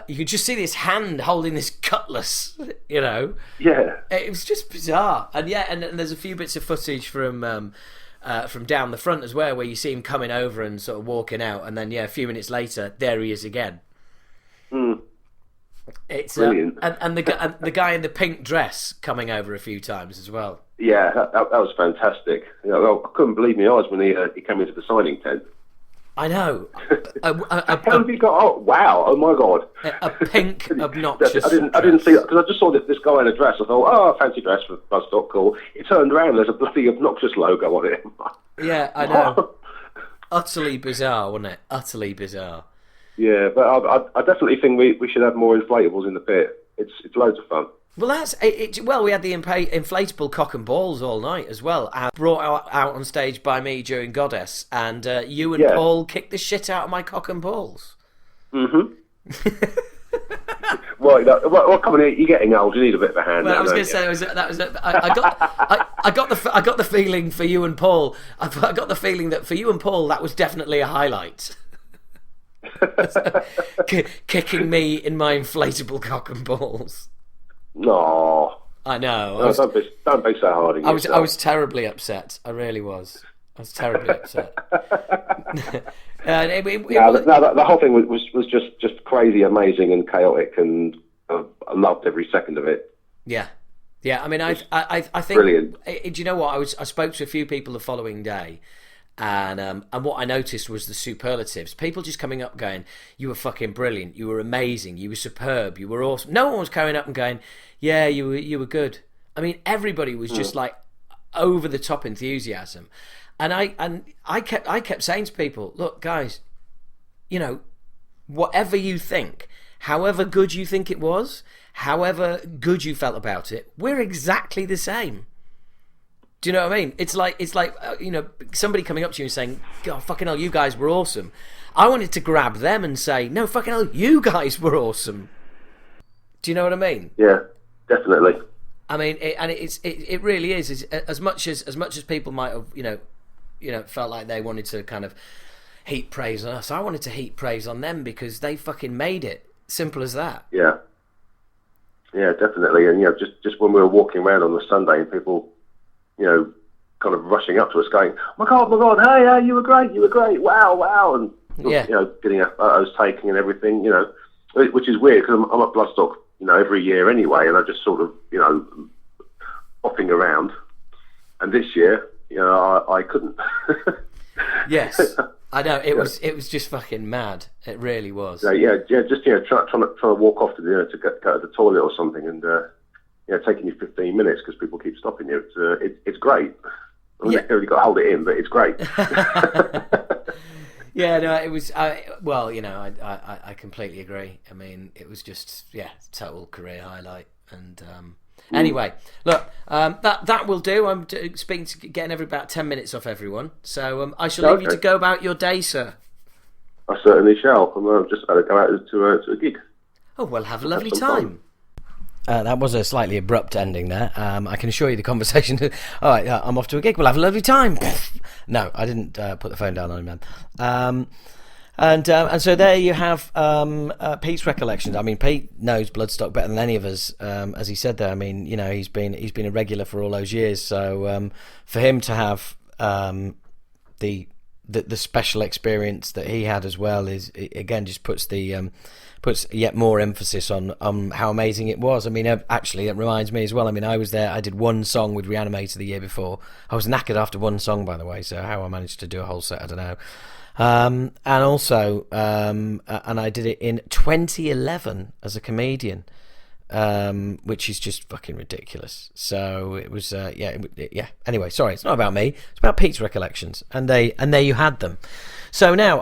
You could just see this hand holding this cutlass, you know. Yeah. It was just bizarre, and there's a few bits of footage from down the front as well, where you see him coming over and sort of walking out, and then a few minutes later, there he is again. It's brilliant, and the guy in the pink dress coming over a few times as well. Yeah, that was fantastic. I couldn't believe my eyes when he came into the signing tent. I know. How have you got? Oh wow! Oh my god! A pink, obnoxious. I didn't see that, because I just saw this guy in a dress. I thought, oh, fancy dress for Bloodstock, cool. He turned around, there's a bloody obnoxious logo on it. Yeah, I know. Utterly bizarre, wasn't it? Utterly bizarre. Yeah, but I definitely think we should have more inflatables in the pit. It's loads of fun. Well, that's it. Well, we had the inflatable cock and balls all night as well, brought out on stage by me during Goddess, and you and Paul kicked the shit out of my cock and balls. Mm-hmm. Well, come on, you're getting old. You need a bit of a hand. Well, I was going to say I got the feeling for you and Paul. I got the feeling that for you and Paul, that was definitely a highlight. Kicking me in my inflatable cock and balls. No, I know. Don't be so hard on yourself. I was terribly upset. I really was. I was terribly upset. The whole thing was just crazy, amazing, and chaotic, and I loved every second of it. Yeah. I mean, I think brilliant. Do you know what? I spoke to a few people the following day. And what I noticed was the superlatives. People just coming up going, you were fucking brilliant, you were amazing, you were superb, you were awesome. No one was coming up and going, yeah, you were good. I mean, everybody was just like over the top enthusiasm. And I kept saying to people, look, guys, you know, whatever you think, however good you think it was, however good you felt about it, we're exactly the same. Do you know what I mean? It's like you know, somebody coming up to you and saying, "God, fucking hell, you guys were awesome." I wanted to grab them and say, "No, fucking hell, you guys were awesome." Do you know what I mean? Yeah, definitely. I mean, it really is. It's, as much as people might have, you know, felt like they wanted to kind of heap praise on us. I wanted to heap praise on them because they fucking made it. Simple as that. Yeah. Yeah, definitely. And just when we were walking around on the Sunday and people, kind of rushing up to us going, my God, hey, you were great, wow, and, getting photos taken and everything, which is weird because I'm at Bloodstock, every year anyway, and I just sort of, hopping around, and this year, I couldn't. Yes, I know, it was just fucking mad, it really was. Just, trying to walk off to go to the toilet or something, and, taking you 15 minutes because people keep stopping you. It's great. I mean, you've got to hold it in, but it's great. Yeah, no, it was. I completely agree. I mean, it was just total career highlight. And anyway, look, that will do. I'm speaking to getting about 10 minutes off everyone, so I shall leave you to go about your day, sir. I certainly shall. I'm just about to go out to a gig. Oh well, have a lovely time. That was a slightly abrupt ending there. I can assure you the conversation... All right, I'm off to a gig. We'll have a lovely time. No, I didn't put the phone down on him, man. And so there you have Pete's recollections. I mean, Pete knows Bloodstock better than any of us, as he said there. I mean, he's been a regular for all those years. So for him to have the special experience that he had as well is, again, just puts yet more emphasis on how amazing it was. I mean, actually, it reminds me as well. I mean, I was there. I did one song with Reanimator the year before. I was knackered after one song, by the way. So how I managed to do a whole set, I don't know. And also, and I did it in 2011 as a comedian, which is just fucking ridiculous. So it was, yeah. Anyway, sorry, it's not about me. It's about Pete's recollections, and there you had them. So now,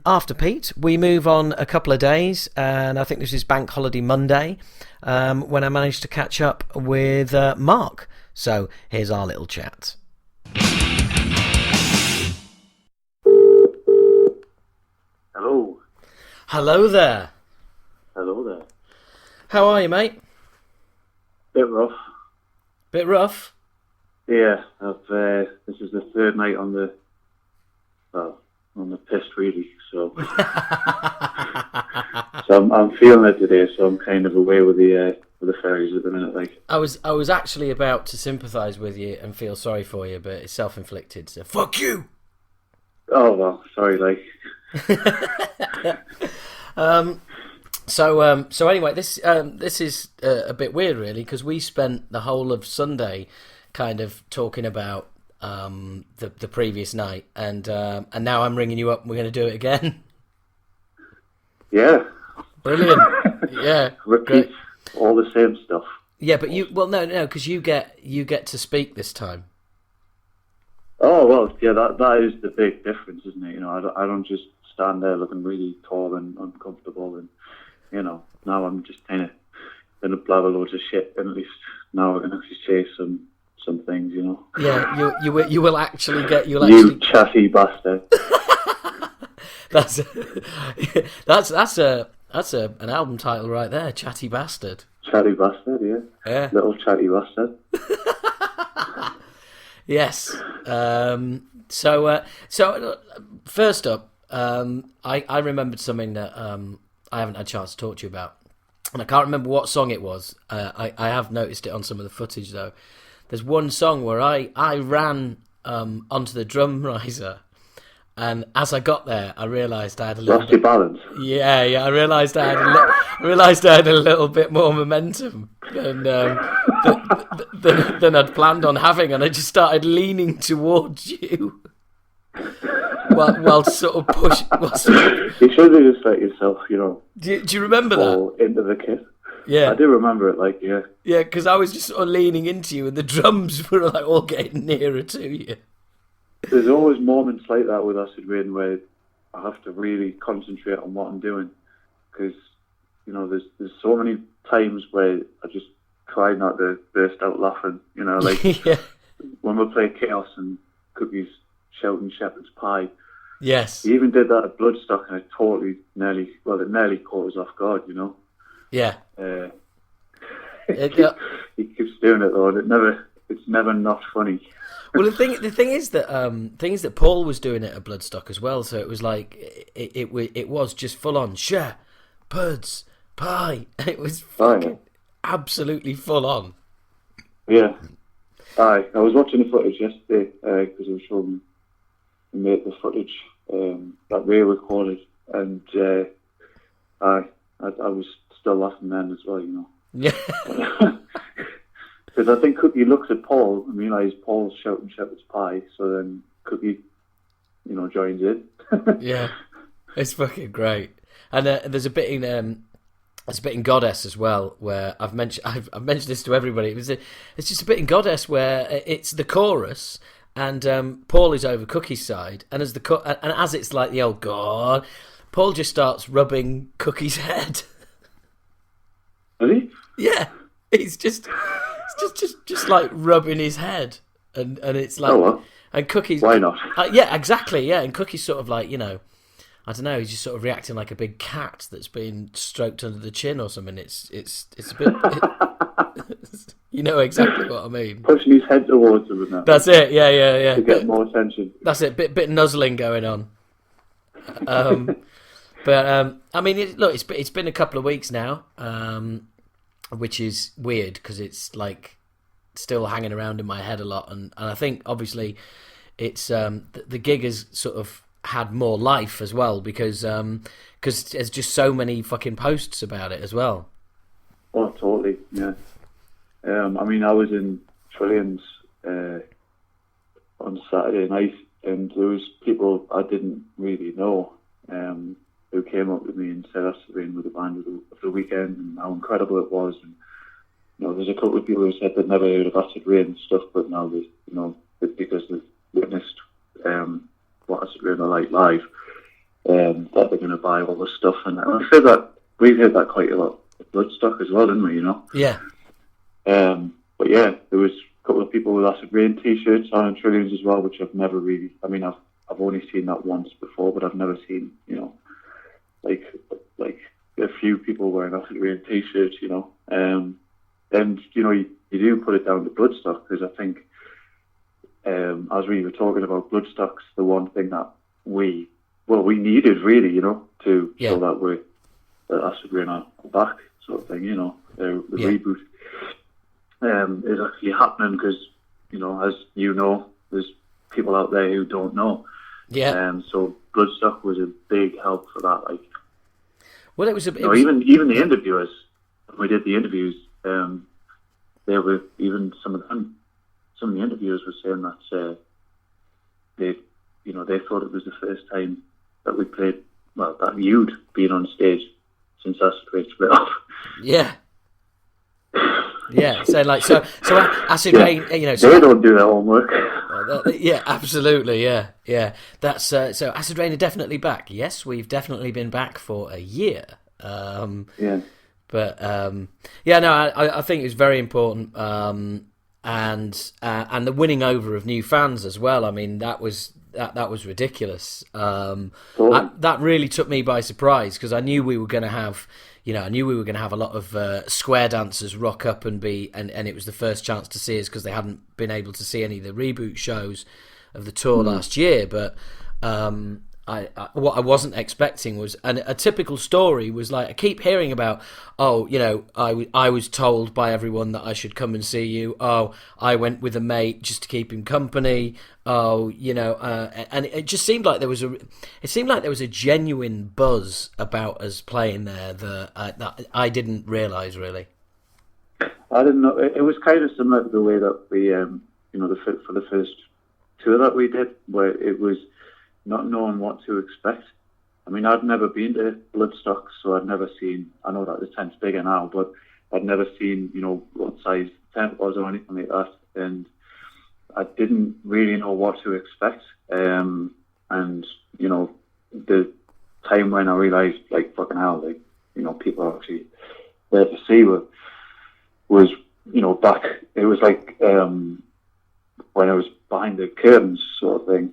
after Pete, we move on a couple of days, and I think this is Bank Holiday Monday, when I managed to catch up with Mark. So here's our little chat. Hello. Hello there. Hello there. How are you, mate? Bit rough. Bit rough? Yeah, this is the third night on the piss, really. So, I'm feeling it today. So I'm kind of away with the fairies at the minute. Like I was actually about to sympathise with you and feel sorry for you, but it's self-inflicted. So fuck you. Oh well, sorry. Like. So anyway, this is a bit weird, really, because we spent the whole of Sunday kind of talking about the previous night, and now I'm ringing you up and we're going to do it again. Yeah. Brilliant. Yeah. Repeat all the same stuff. Yeah, but no, because you get to speak this time. Oh well, yeah, that is the big difference, isn't it? You know, I don't just stand there looking really tall and uncomfortable, and you know, now I'm just kind of going to blabber loads of shit, and at least now I can actually say some things, you know. Yeah, you will actually get you chatty bastard. That's an album title right there, Chatty Bastard. Chatty bastard, yeah. Yeah. Little chatty bastard. Yes. So first up, I remembered something that I haven't had a chance to talk to you about, and I can't remember what song it was. I have noticed it on some of the footage though. There's one song where I ran onto the drum riser, and as I got there, I realised I had a little lost your balance. Yeah. I realised I had a little bit more momentum than I'd planned on having, and I just started leaning towards you while sort of push. You should have just let yourself, you know. Do you remember fall that? into the kit. Yeah, I do remember it. Like, yeah. Yeah, because I was just sort of leaning into you, and the drums were like all getting nearer to you. There's always moments like that with acid rain where I have to really concentrate on what I'm doing, because you know there's so many times where I just try not to burst out laughing. You know, like Yeah. when we play Chaos and Cookies shouting Shepherd's Pie. Yes. He even did that at Bloodstock, and it nearly caught us off guard. You know. Yeah. He keeps doing it though, and it's never not funny. Well, the thing is that Paul was doing it at Bloodstock as well, so it was like it was just full on Shepherd's Pie. It was fucking absolutely full on. Yeah. I was watching the footage yesterday because I was showing me made the footage that Ray recorded, and I was still laughing then as well, you know. Yeah. Because I think Cookie looks at Paul and realises Paul's shouting Shepherd's Pie, so then Cookie, you know, joins in. Yeah, it's fucking great. And there's a bit in Goddess as well where I've mentioned this to everybody. It's just a bit in Goddess where it's the chorus and Paul is over Cookie's side, and as it's like the old God, Paul just starts rubbing Cookie's head. Really? Yeah, it's just like rubbing his head, and it's like, oh well. And Cookie's why not? Yeah, exactly. Yeah, and Cookie's sort of like, you know, I don't know, he's just sort of reacting like a big cat that's been stroked under the chin or something. It's a bit, you know exactly what I mean. Pushing his head towards him and that. That's it. Yeah. To get more attention. That's it. Bit nuzzling going on. But I mean, it's been a couple of weeks now, which is weird because it's like still hanging around in my head a lot, and I think obviously it's the gig has sort of had more life as well because there's just so many fucking posts about it as well. Oh, totally. Yeah. I mean, I was in Trillions on Saturday night, and there was people I didn't really know who came up with me and said Acid Rain were the band of the weekend and how incredible it was. And you know, there's a couple of people who said they'd never heard of Acid Rain and stuff, but now they, you know, because they've witnessed what Acid Rain are like live, that they're going to buy all the stuff. And I said that we've heard that quite a lot at Bloodstock as well, didn't we? You know. Yeah. But yeah, there was couple of people with Acid Rain t-shirts on and Trillions as well, which I've never really. I mean, I've only seen that once before, but I've never seen, you know, like a few people wearing Acid Rain t-shirts, you know. And you know, you do put it down to Bloodstock, because I think, as we were talking about, Bloodstock's the one thing that we needed really, you know, to show that Acid Rain are back, sort of thing, you know. The reboot is actually happening, because, you know, as you know, there's people out there who don't know. Yeah. So Bloodstock was a big help for that. Like, well, it was even the interviewers, when we did the interviews, they were, even some of the interviewers were saying that they thought it was the first time that we played, well, that you'd been on stage since Acid Rain split up. Yeah. Yeah, so Acid Rain, you know, they don't do their homework. Yeah, absolutely, yeah. That's so Acid Rain are definitely back. Yes, we've definitely been back for a year. Yeah. But I think it was very important, and the winning over of new fans as well. I mean, that was ridiculous. That really took me by surprise, because I knew we were going to have. You know, I knew we were going to have a lot of square dancers rock up and it was the first chance to see us, because they hadn't been able to see any of the reboot shows of the tour last year. But what I wasn't expecting was, and a typical story was like, I keep hearing about, oh, you know, I was told by everyone that I should come and see you. Oh, I went with a mate just to keep him company. Oh, you know, and it just seemed like there was a genuine buzz about us playing there that I didn't realise, really. I didn't know. It was kind of similar to the way that we, you know, for the first tour that we did, where it was not knowing what to expect. I mean, I'd never been to Bloodstock, so I'd never seen, I know that the tent's bigger now, but I'd never seen, you know, what size the tent was or anything like that. And I didn't really know what to expect. And, you know, the time when I realised, like, fucking hell, like, you know, people are actually there to see was, you know, back, it was like when I was behind the curtains sort of thing,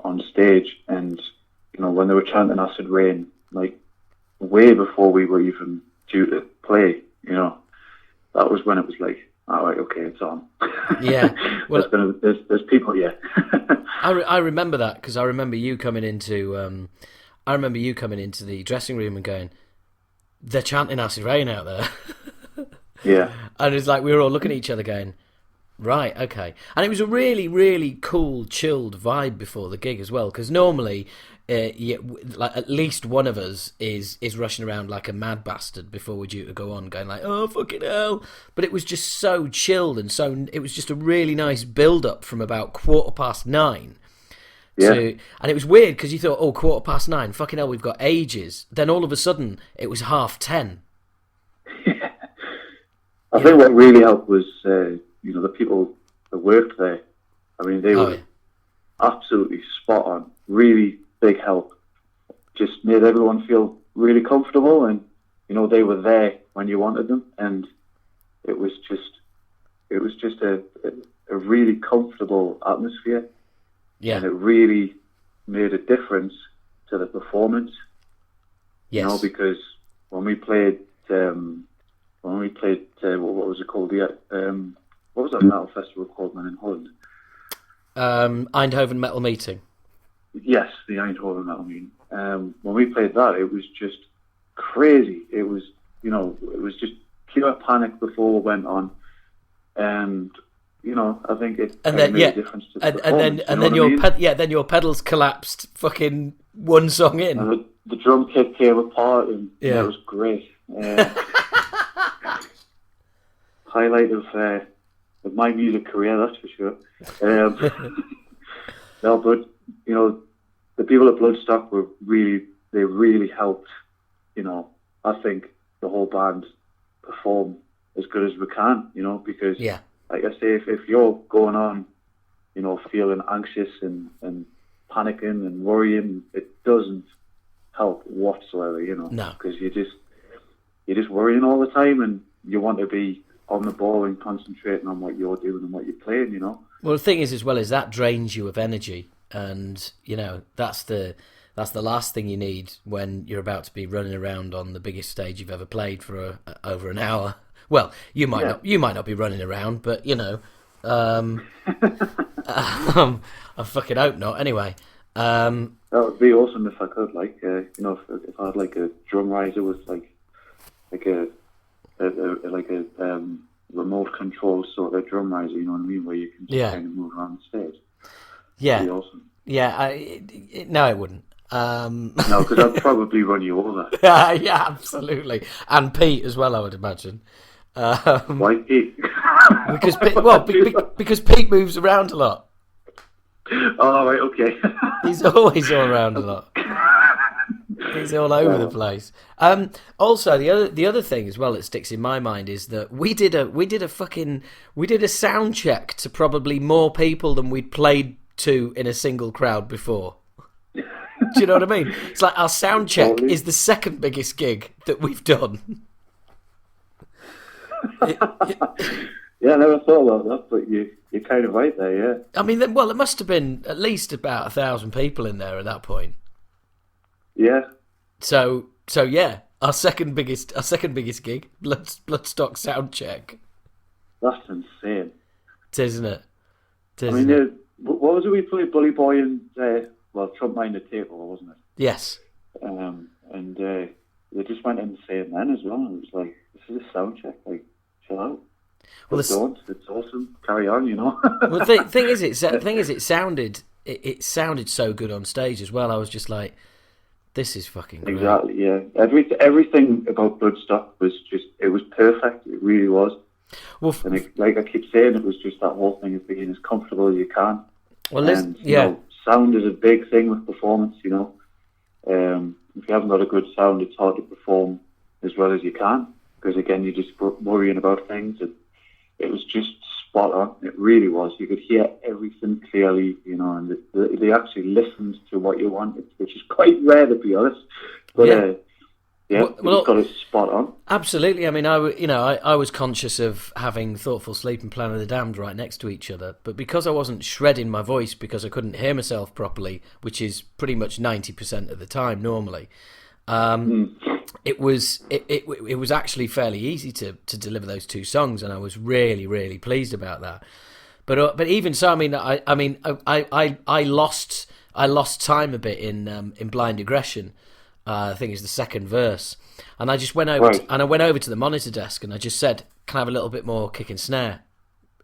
on stage, and, you know, when they were chanting Acid Rain, like, way before we were even due to play, you know, that was when it was like, all right, okay, it's on. Yeah, well, there's people, yeah. I remember that, because I remember you coming into the dressing room and going, they're chanting Acid Rain out there. Yeah, and it's like we were all looking at each other going, right, okay. And it was a really, really cool, chilled vibe before the gig as well, because normally, like, at least one of us is rushing around like a mad bastard before we're due to go on, going like, oh, fucking hell. But it was just so chilled, and it was just a really nice build-up from about 9:15. Yeah. And it was weird, because you thought, oh, 9:15, fucking hell, we've got ages. Then all of a sudden, it was 10:30. Yeah. I think what really helped was, you know, the people that worked there. I mean, they were absolutely spot on. Really big help. Just made everyone feel really comfortable, and, you know, they were there when you wanted them, and it was just a really comfortable atmosphere. Yeah. And it really made a difference to the performance. Yes. You know, because when we played, what was it called? What was that metal festival called, man, in Holland? Eindhoven Metal Meeting. Yes, the Eindhoven Metal Meeting. When we played that, it was just crazy. It was, you know, it was just pure panic before we went on, and, you know, I think it made a difference to the performance. Then your pedals collapsed. Fucking one song in, and the drum kit came apart, and it was great. Highlight of my music career, that's for sure. No, but, you know, the people at Bloodstock really helped, you know, I think, the whole band perform as good as we can, you know, because, like I say, if you're going on, you know, feeling anxious and panicking and worrying, it doesn't help whatsoever, you know, because you're just worrying all the time, and you want to be on the ball and concentrating on what you're doing and what you're playing, you know. Well, the thing is, as well, is that drains you of energy, and you know that's the last thing you need when you're about to be running around on the biggest stage you've ever played for over an hour. Well, you might not be running around, but you know, I fucking hope not. Anyway, that would be awesome if I could, like, you know, if I had like a drum riser with like a remote control sort of drum riser, you know what I mean, where you can just kind of move around the stage. Yeah, that'd be awesome. Yeah, no, it wouldn't. No, because I'd probably run you over. Yeah, absolutely, and Pete as well, I would imagine. Why Pete? because Pete moves around a lot. Oh, right, okay. He's always all around a lot. He's all over the place. Also, the other thing as well that sticks in my mind is that we did a sound check to probably more people than we'd played to in a single crowd before. Do you know what I mean? It's like our sound check is the second biggest gig that we've done. Yeah, I never thought about that, but you're kind of right there, yeah. I mean, well, it must have been at least about 1,000 people in there at that point. Yeah. So yeah, our second biggest gig, Bloodstock sound check. That's insane. Isn't it? I mean, what was it we played? Bully Boy and Trump Minded Table, wasn't it? Yes. And they just went insane then as well. And it was like, this is a sound check. Like, chill out. Well, it's awesome. Carry on, you know. Well, the thing is, it sounded so good on stage as well. I was just like, this is fucking great. Exactly. Yeah. Everything about Bloodstock was it was perfect. It really was. Well, and like I keep saying, it was just that whole thing of being as comfortable as you can. Well, you know, sound is a big thing with performance. You know, if you haven't got a good sound, it's hard to perform as well as you can, because again, you're just worrying about things. And it was just spot on. It really was. You could hear everything clearly, you know, and they actually listened to what you wanted, which is quite rare, to be honest. But well, got it spot on. Absolutely. I mean, I was conscious of having Thoughtful Sleep and Plan of the Damned right next to each other, but because I wasn't shredding my voice because I couldn't hear myself properly, which is pretty much 90% of the time normally, it was actually fairly easy to deliver those two songs, and I was really, really pleased about that. But even so, I lost time a bit in Blind Aggression. I think it's the second verse, and I just went over to the monitor desk and I just said, "Can I have a little bit more kick and snare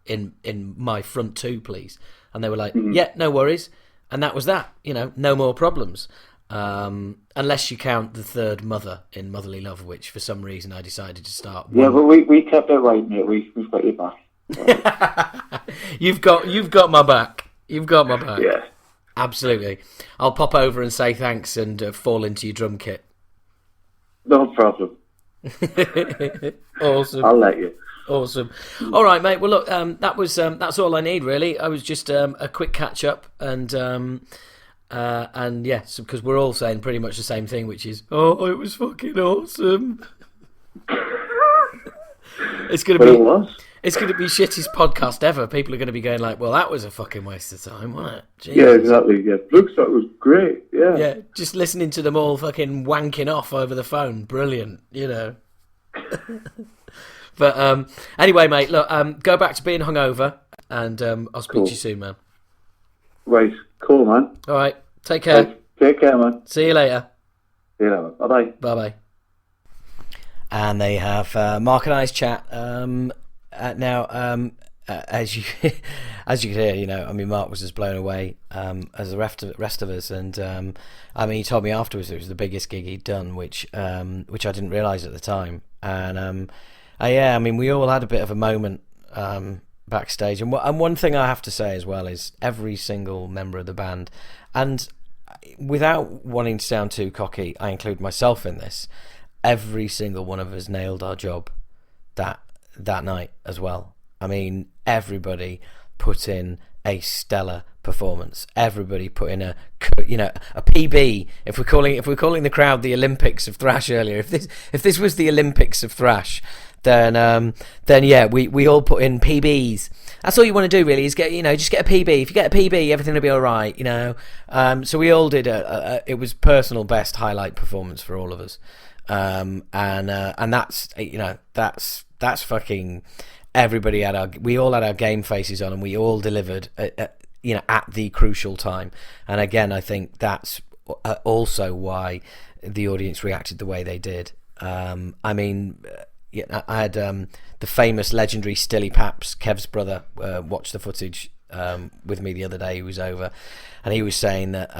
in my front two, please?" And they were like, "Yeah, no worries." And that was that. You know, no more problems. Unless you count the third mother in Motherly Love, which for some reason I decided to start. Yeah, but we kept it right, mate. We've got your back. You've got my back. You've got my back. Yeah. Absolutely. I'll pop over and say thanks and fall into your drum kit. No problem. Awesome. I'll let you. Awesome. All right, mate. Well, look, that's all I need, really. I was just a quick catch up, and yes, because we're all saying pretty much the same thing, which is, oh, it was fucking awesome. It's going to be shittest podcast ever. People are going to be going like, well, that was a fucking waste of time, wasn't it? Jesus. Yeah, exactly. Yeah, Bloodstock was great. Yeah. Yeah, just listening to them all fucking wanking off over the phone. Brilliant, you know. But anyway, mate, look, go back to being hungover, and I'll speak to you soon, man. Right, cool, man. All right, take care. Right. Take care, man. See you later. See you later. Bye-bye. Bye-bye. And they have Mark and I's chat. Now, as you can hear, you know, I mean, Mark was as blown away as the rest of us, and I mean, he told me afterwards it was the biggest gig he'd done, which I didn't realise at the time. And I mean, we all had a bit of a moment backstage, and one thing I have to say as well is every single member of the band, and without wanting to sound too cocky, I include myself in this. Every single one of us nailed our job that night as well. I mean, everybody put in a stellar performance. Everybody put in a PB. If we're calling the crowd the Olympics of thrash earlier, if this was the Olympics of thrash, then yeah, we all put in PBs. That's all you want to do, really, is just get a PB. If you get a PB, everything will be all right, So we all did it was personal best highlight performance for all of us, and that's that's fucking everybody we all had our game faces on, and we all delivered at the crucial time. And again, I think that's also why the audience reacted the way they did. I mean, I had the famous legendary Stilly Paps, Kev's brother, watch the footage with me the other day. He was over, and he was saying that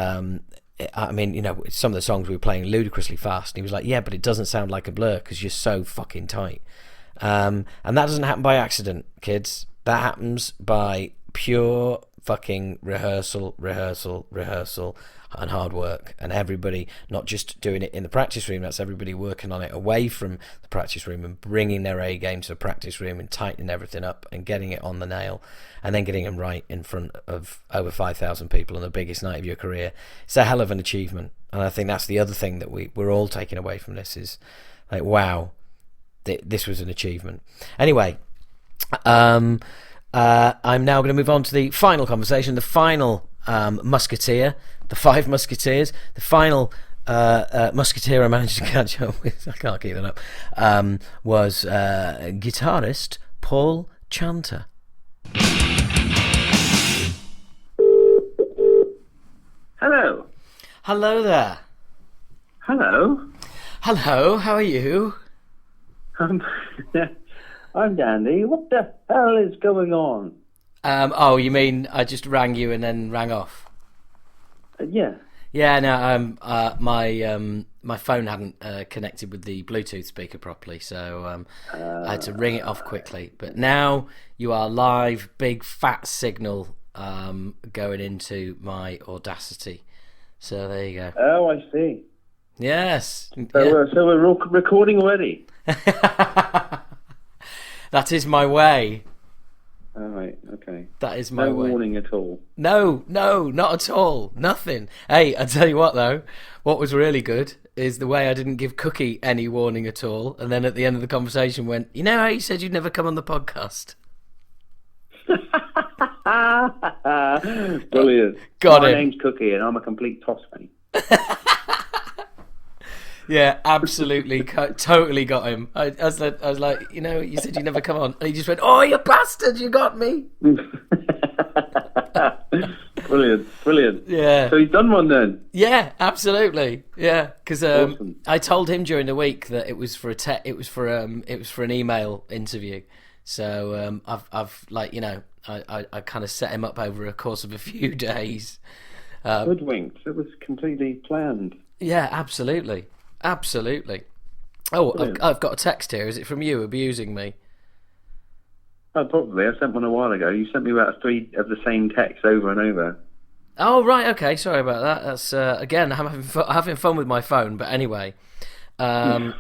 I mean, some of the songs we were playing ludicrously fast, and he was like, yeah, but it doesn't sound like a Blur because you're so fucking tight. And that doesn't happen by accident, kids. That happens by pure fucking rehearsal, and hard work. And everybody not just doing it in the practice room, that's everybody working on it away from the practice room and bringing their A game to the practice room and tightening everything up and getting it on the nail, and then getting them right in front of over 5,000 people on the biggest night of your career. It's a hell of an achievement. And I think that's the other thing that we're all taking away from this is like, wow, this was an achievement. Anyway, I'm now going to move on to the final conversation, the final musketeer, the five musketeers, the final musketeer I managed to catch up with, I can't keep that up, was guitarist Paul Chanter. Hello. Hello there. Hello. Hello, how are you? I'm dandy. What the hell is going on? Oh, you mean I just rang you and then rang off? Yeah. Yeah, no, my phone hadn't connected with the Bluetooth speaker properly, so I had to ring it off quickly. But now you are live, big fat signal going into my Audacity. So there you go. Oh, I see. Yes. So we're recording already? That is my way. All right, okay. That is my way. No warning at all? No, not at all. Nothing. Hey, I tell you what, though. What was really good is the way I didn't give Cookie any warning at all, and then at the end of the conversation went, you know how you said you'd never come on the podcast? Brilliant. Got My it. name's Cookie, and I'm a complete toss fan. Yeah, absolutely, totally got him. I was like, you said you'd never come on, and he just went, "Oh, you bastard, you got me." Brilliant. Yeah. So he's done one then. Yeah, absolutely. Yeah, because Awesome. I told him during the week that it was for an email interview. So I've I kind of set him up over a course of a few days. Hoodwinked. It was completely planned. Yeah, absolutely. Oh, Brilliant. I've got a text here. Is it from you abusing me? Oh, probably. I sent one a while ago. You sent me about 3 of the same texts over and over. Oh, right. Okay. Sorry about that. That's again, I'm having fun with my phone. But anyway, yes.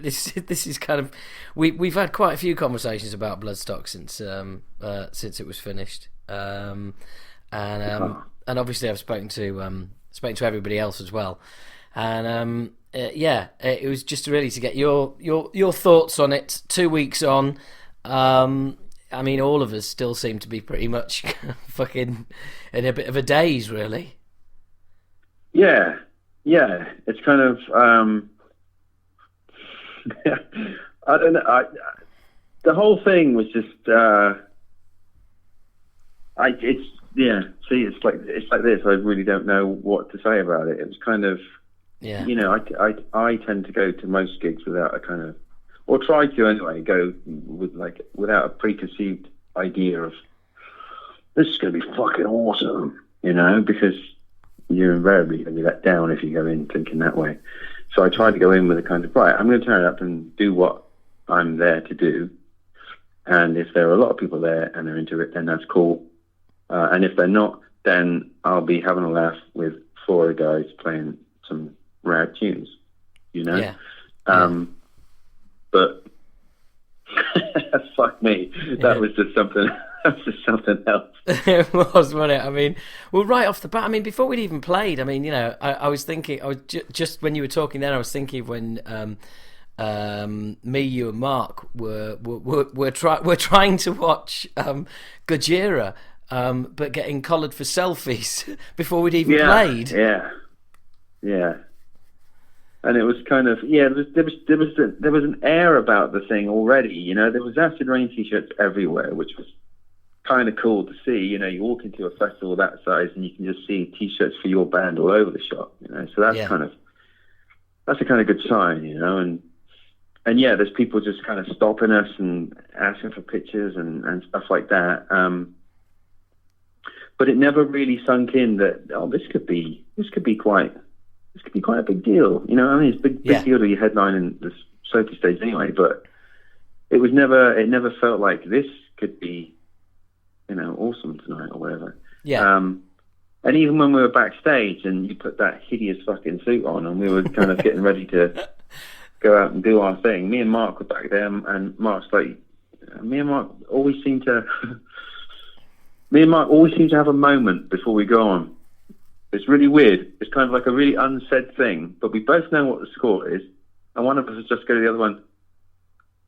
This is kind of we've had quite a few conversations about Bloodstock since it was finished. And obviously I've spoken to everybody else as well, and it was just really to get your thoughts on it 2 weeks on. I mean, all of us still seem to be pretty much fucking in a bit of a daze, really. Yeah, it's kind of I don't know. The whole thing was just it's like this. I really don't know what to say about it. It was kind of, I tend to go to most gigs without a kind of, or try to anyway, go without a preconceived idea of this is going to be fucking awesome, because you're invariably going to be let down if you go in thinking that way. So I try to go in with a kind of, right, I'm going to turn up and do what I'm there to do. And if there are a lot of people there and they're into it, then that's cool. And if they're not, then I'll be having a laugh with 4 guys playing some rad tunes, Yeah. But fuck me, that was just something That was just something else. It was, wasn't it? I mean, well, right off the bat, I mean, before we'd even played, I mean, you know, I was thinking, I was just when you were talking then, I was thinking of when me, you, and Mark were trying to watch Gojira, but getting collared for selfies before we'd even played. Yeah. And it was kind of there was an air about the thing already. You know, there was Acid Rain t-shirts everywhere, which was kind of cool to see. You know, you walk into a festival that size and you can just see t-shirts for your band all over the shop. You know, so that's a kind of good sign. You know, and yeah, there's people just kind of stopping us and asking for pictures and stuff like that. But it never really sunk in that this could be quite a big deal. You know, I mean, it's a big deal to be headlining the Sophie stage anyway. But it never felt like this could be, you know, awesome tonight or whatever. Yeah. And even when we were backstage and you put that hideous fucking suit on and we were kind of getting ready to go out and do our thing, me and Mark were back there, and Mark's like, me and Mark always seem to have a moment before we go on. It's really weird. It's kind of like a really unsaid thing, but we both know what the score is, and one of us has just go to the other one,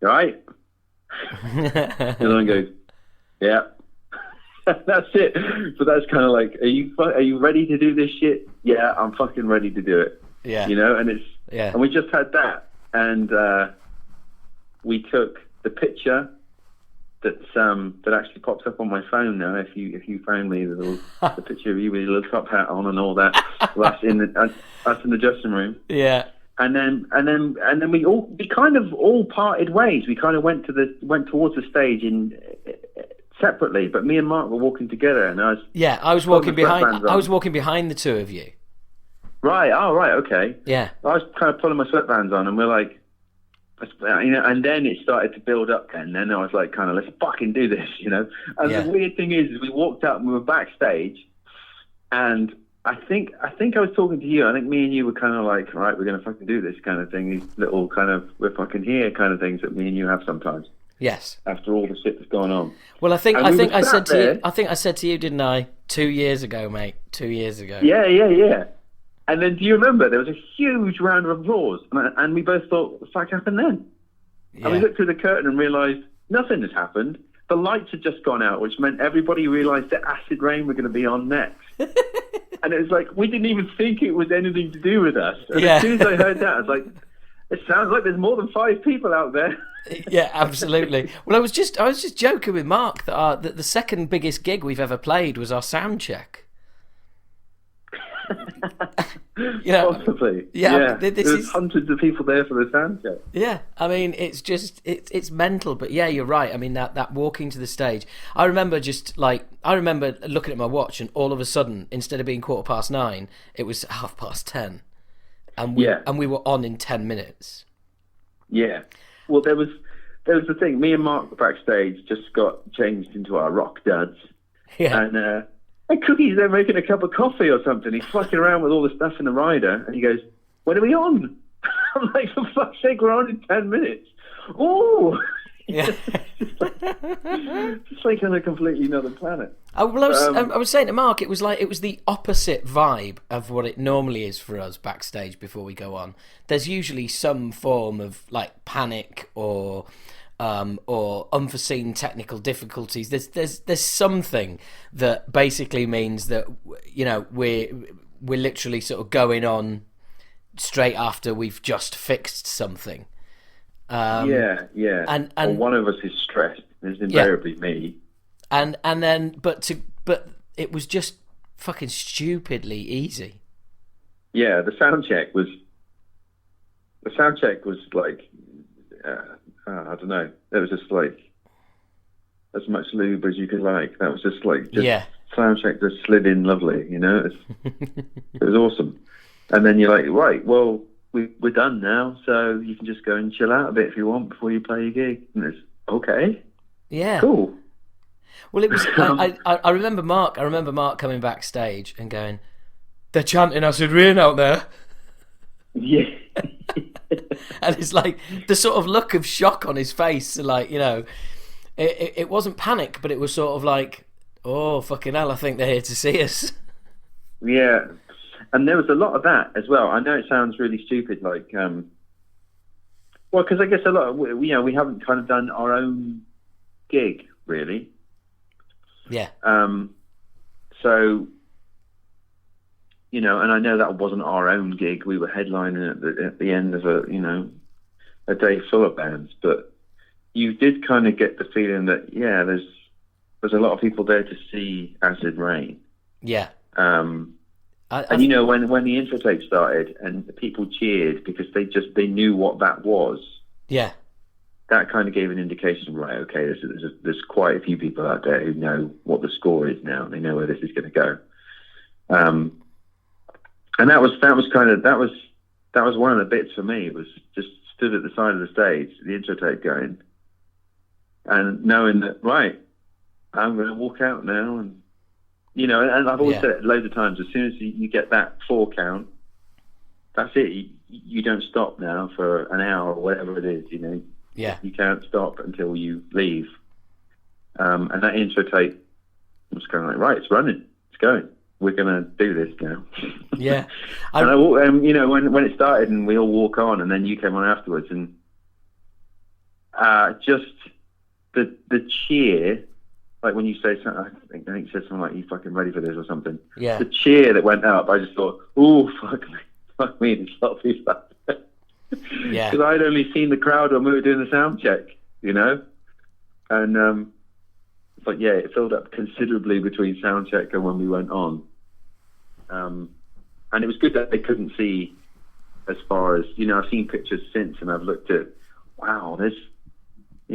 "You all right?" The other one goes, "Yeah." That's it. So that's kind of like, are you ready to do this shit? Yeah, I'm fucking ready to do it. Yeah. You know, and and we just had that, and we took the picture that actually pops up on my phone now. If you phone me, the picture of you with your little top hat on and all that. Us in the dressing room. Yeah. And then we kind of all parted ways. We kind of went towards the stage separately, but me and Mark were walking together, and I was walking behind the two of you. Right. Oh, right. Okay. Yeah. I was kind of pulling my sweatbands on, and we're like, you know, and then it started to build up. And then I was like, kind of, let's fucking do this, you know. And the weird thing is we walked out and we were backstage, and I think I was talking to you. I think me and you were kind of like, right, we're gonna fucking do this kind of thing. These little kind of we're fucking here kind of things that me and you have sometimes. Yes. After all the shit that's going on. Well, I think I said to you, didn't I? 2 years ago, mate. 2 years ago. Yeah. And then, do you remember there was a huge round of applause, and we both thought, what the fuck happened then? Yeah. And we looked through the curtain and realised nothing has happened. The lights had just gone out, which meant everybody realised that Acid Rain were going to be on next. And it was like, we didn't even think it was anything to do with us. And as soon as I heard that, I was like, it sounds like there's more than 5 people out there. Yeah, absolutely. Well, I was just joking with Mark that the second biggest gig we've ever played was our sound check. You know, possibly. Yeah. There's hundreds of people there for the sound check. Yeah, I mean, it's mental, but yeah, you're right. I mean, that walking to the stage, I remember looking at my watch, and all of a sudden, instead of being 9:15, it was 10:30, and we were on in 10 minutes. Yeah. Well, there was the thing. Me and Mark backstage just got changed into our rock duds. Yeah. And Cookie's there making a cup of coffee or something. He's fucking around with all the stuff in the rider, and he goes, "When are we on?" I'm like, "For fuck's sake, we're on in 10 minutes." Oh, yeah. It's like on a completely another planet. I was saying to Mark, it was the opposite vibe of what it normally is for us backstage before we go on. There's usually some form of like panic or unforeseen technical difficulties. There's something that basically means that, you know, we're literally sort of going on straight after we've just fixed something. And one of us is stressed. It's invariably me. And then but it was just fucking stupidly easy. Yeah, the sound check was like. I don't know. It was just like as much lube as you could like. That was just like soundcheck just slid in lovely, you know. It was awesome. And then you're like, right, well, we're done now, so you can just go and chill out a bit if you want before you play your gig. And it's okay. Yeah. Cool. Well, it was. I remember Mark. Coming backstage and going, "They're chanting Acid Rain out there." Yeah. And it's like the sort of look of shock on his face, like, you know, it wasn't panic, but it was sort of like, oh fucking hell, I think they're here to see us. Yeah, and there was a lot of that as well. I know it sounds really stupid, like, well, because I guess a lot of, we haven't kind of done our own gig really. Yeah. So, and I know that wasn't our own gig. We were headlining at the end of a day full of bands, but you did kind of get the feeling that there's a lot of people there to see Acid Rain. Yeah. And when the intro tape started and the people cheered because they knew what that was. Yeah. That kind of gave an indication, right? Okay, there's quite a few people out there who know what the score is now. They know where this is going to go. And that was one of the bits for me. It was just stood at the side of the stage, the intro tape going, and knowing that, right, I'm going to walk out now, and and I've always said it loads of times. As soon as you get that 4 count, that's it. You don't stop now for an hour or whatever it is. Yeah. You can't stop until you leave. And that intro tape was kind of like, right, it's running, it's going. We're going to do this now. Yeah. And when it started and we all walk on, and then you came on afterwards, and just the cheer. Like when you say something, I think you said something like, "You fucking ready for this?" or something. Yeah. The cheer that went up, I just thought, "Oh, fuck me!" There's a lot of people out there. Yeah. Because I'd only seen the crowd when we were doing the sound check, and it's like, it filled up considerably between sound check and when we went on. And it was good that they couldn't see as far as I've seen pictures since, and I've looked at, wow, there's.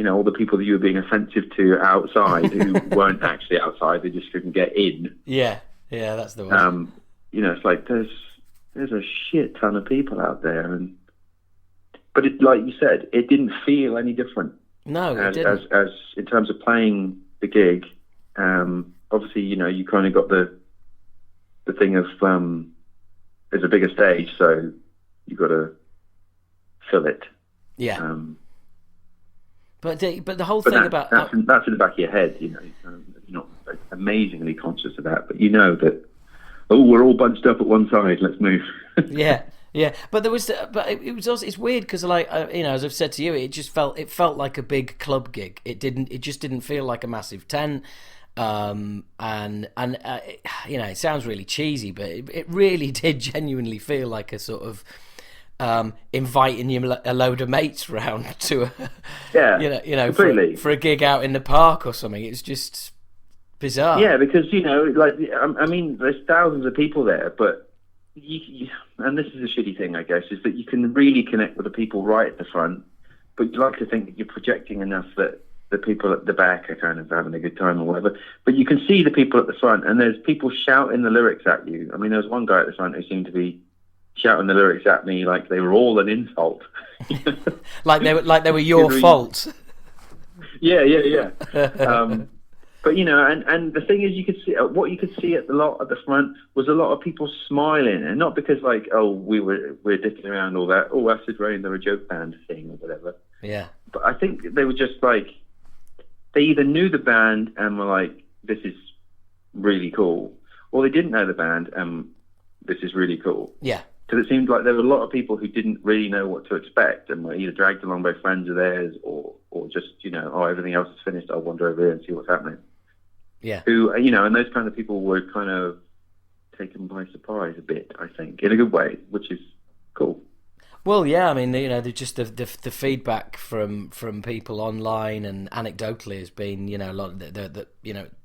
All the people that you were being offensive to outside who weren't actually outside, they just couldn't get in. Yeah, that's the one. It's like there's a shit ton of people out there, but it, like you said, it didn't feel any different. No, it didn't. As in terms of playing the gig, obviously, you kind of got the thing of there's a bigger stage, so you got to fill it. Yeah. But the whole thing about that's in the back of your head, you're not amazingly conscious of that, but that we're all bunched up at one side, let's move. Yeah. But it was also, it's weird because as I've said to you, it felt like a big club gig. It just didn't feel like a massive tent. It sounds really cheesy, but it really did genuinely feel like a sort of. Inviting a load of mates round to for a gig out in the park or something. It's just bizarre. Yeah, because there's thousands of people there, but and this is a shitty thing, I guess, is that you can really connect with the people right at the front, but you like to think that you're projecting enough that the people at the back are kind of having a good time or whatever. But you can see the people at the front, and there's people shouting the lyrics at you. I mean, there was one guy at the front who seemed to be shouting the lyrics at me like they were all an insult. like they were your fault. Yeah. But and the thing is, you could see what you could see at the front was a lot of people smiling, and not because we're dicking around all that. Oh, Acid Rain, they're a joke band thing or whatever. Yeah. But I think they were just like, they either knew the band and were like, this is really cool, or they didn't know the band and this is really cool. Yeah. Because it seemed like there were a lot of people who didn't really know what to expect and were either dragged along by friends of theirs or just, everything else is finished, I'll wander over here and see what's happening. Yeah. Who, and those kind of people were kind of taken by surprise a bit, I think, in a good way, which is cool. Well, yeah, I mean, just the feedback from people online and anecdotally has been, a lot of the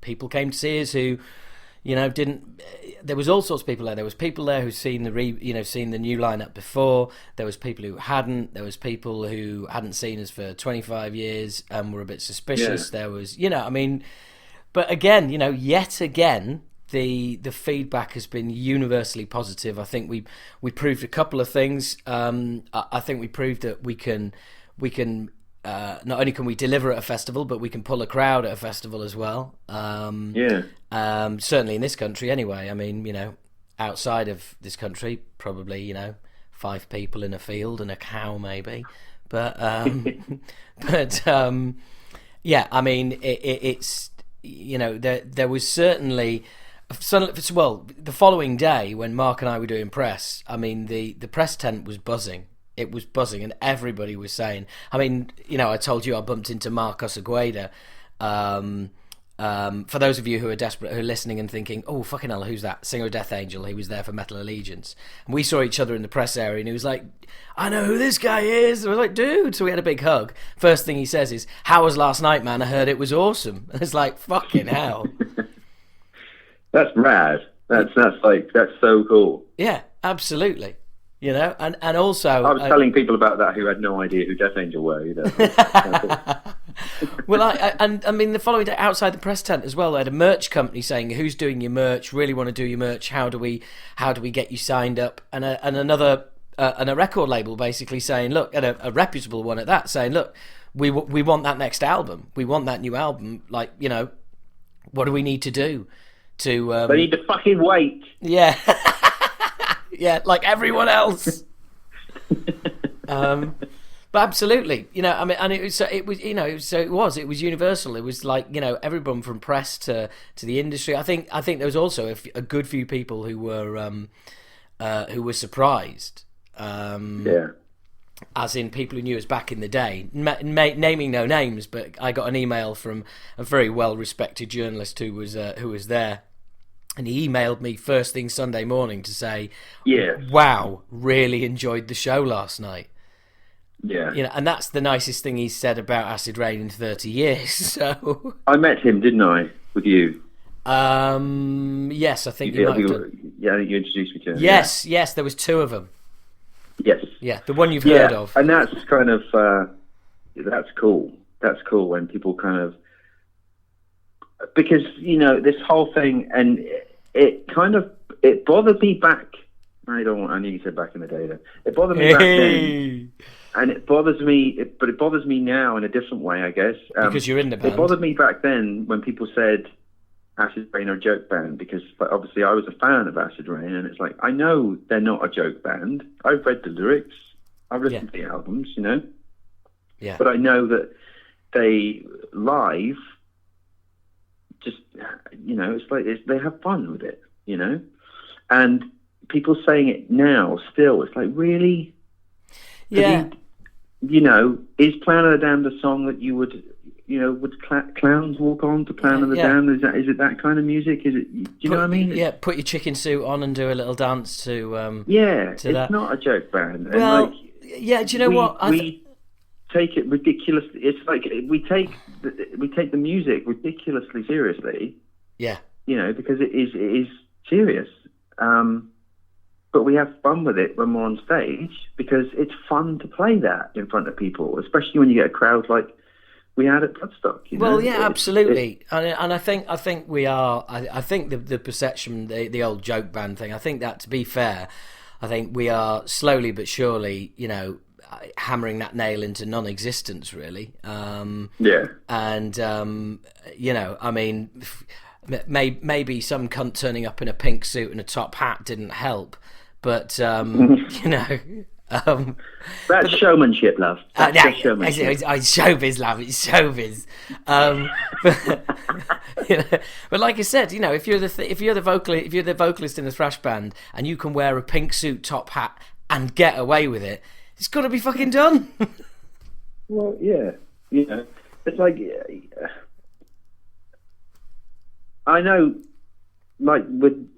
people came to see us who, didn't. There was all sorts of people there. There was people there who'd seen seen the new lineup before. There was people who hadn't. There was people who hadn't seen us for 25 years and were a bit suspicious. Yeah. There was, but again, yet again, the feedback has been universally positive. I think we proved a couple of things. I think we proved that we can. Not only can we deliver at a festival, but we can pull a crowd at a festival as well. Certainly in this country anyway. I mean, outside of this country, probably, 5 people in a field and a cow maybe. But Yeah, I mean, it's, you know, there was certainly, well, the following day when Mark and I were doing press, I mean, the press tent was buzzing. It was buzzing, and everybody was saying, I mean, you know, I told you I bumped into Marcos Agueda. For those of you who are desperate, who are listening and thinking, oh, fucking hell, who's that? Singer of Death Angel. He was there for Metal Allegiance. And we saw each other in the press area, and he was like, I know who this guy is. And I was like, dude. So we had a big hug. First thing he says is, how was last night, man? I heard it was awesome. And it's like, fucking hell. That's rad. That's so cool. Yeah, absolutely. You know, and also... I was telling people about that who had no idea who Death Angel were either. Well, I mean, the following day outside the press tent as well, I had a merch company saying, who's doing your merch, really want to do your merch, how do we get you signed up? And a record label basically saying, look, and a reputable one at that, saying, look, we want that next album. We want that new album. Like, you know, what do we need to do? To They need to fucking wait. Yeah. Yeah, like everyone else. But absolutely, you know, I mean, and it was universal. It was like, you know, everyone from press to the industry. I think there was also a good few people who were surprised. Yeah. As in people who knew us back in the day, naming no names, but I got an email from a very well-respected journalist who was there. And he emailed me first thing Sunday morning to say, yeah, wow, really enjoyed the show last night. Yeah. You know, and that's the nicest thing he's said about Acid Rain in 30 years. So I met him, didn't I, with you? Yes, I think you might have done. Yeah, I think you introduced me to him. Yes, yes, there was two of them. Yes. Yeah, the one you've heard of. And that's kind of, that's cool. That's cool when people kind of, because, you know, this whole thing, and it bothered me back. I knew you said back in the day then. It bothered me back then. And it bothers me, but it bothers me now in a different way, I guess. Because you're in the band. It bothered me back then when people said Acid Rain are a joke band, because obviously I was a fan of Acid Rain, and it's like, I know they're not a joke band. I've read the lyrics. I've listened to the albums, you know. Yeah. But I know that they live, just, you know, it's like they have fun with it, you know. And people saying it now still, it's like, really? Yeah. You know, is Plan of the Damned a song that you would, you know, would clowns walk on to Plan of the Damned? Is it that kind of music? Is it? Do you know what I mean? Yeah, put your chicken suit on and do a little dance to. It's that. Not a joke band. Well, and like, yeah. Do you know what? We take it ridiculously. It's like we take the music ridiculously seriously. Yeah. You know, because it is serious. But we have fun with it when we're on stage, because it's fun to play that in front of people, especially when you get a crowd like we had at Bloodstock. You know? Well, yeah, absolutely. And I think we are. I think the perception, the old joke band thing, I think that, to be fair, I think we are slowly but surely, you know, hammering that nail into non-existence, really. Yeah. And you know, I mean, maybe some cunt turning up in a pink suit and a top hat didn't help. But, you know... that's showmanship, love. That's showmanship. It's showbiz, love. It's showbiz. You know, but like I said, you know, if you're the vocalist in a thrash band and you can wear a pink suit, top hat, and get away with it, it's got to be fucking done. Well, yeah. You know, it's like... I know, like, with...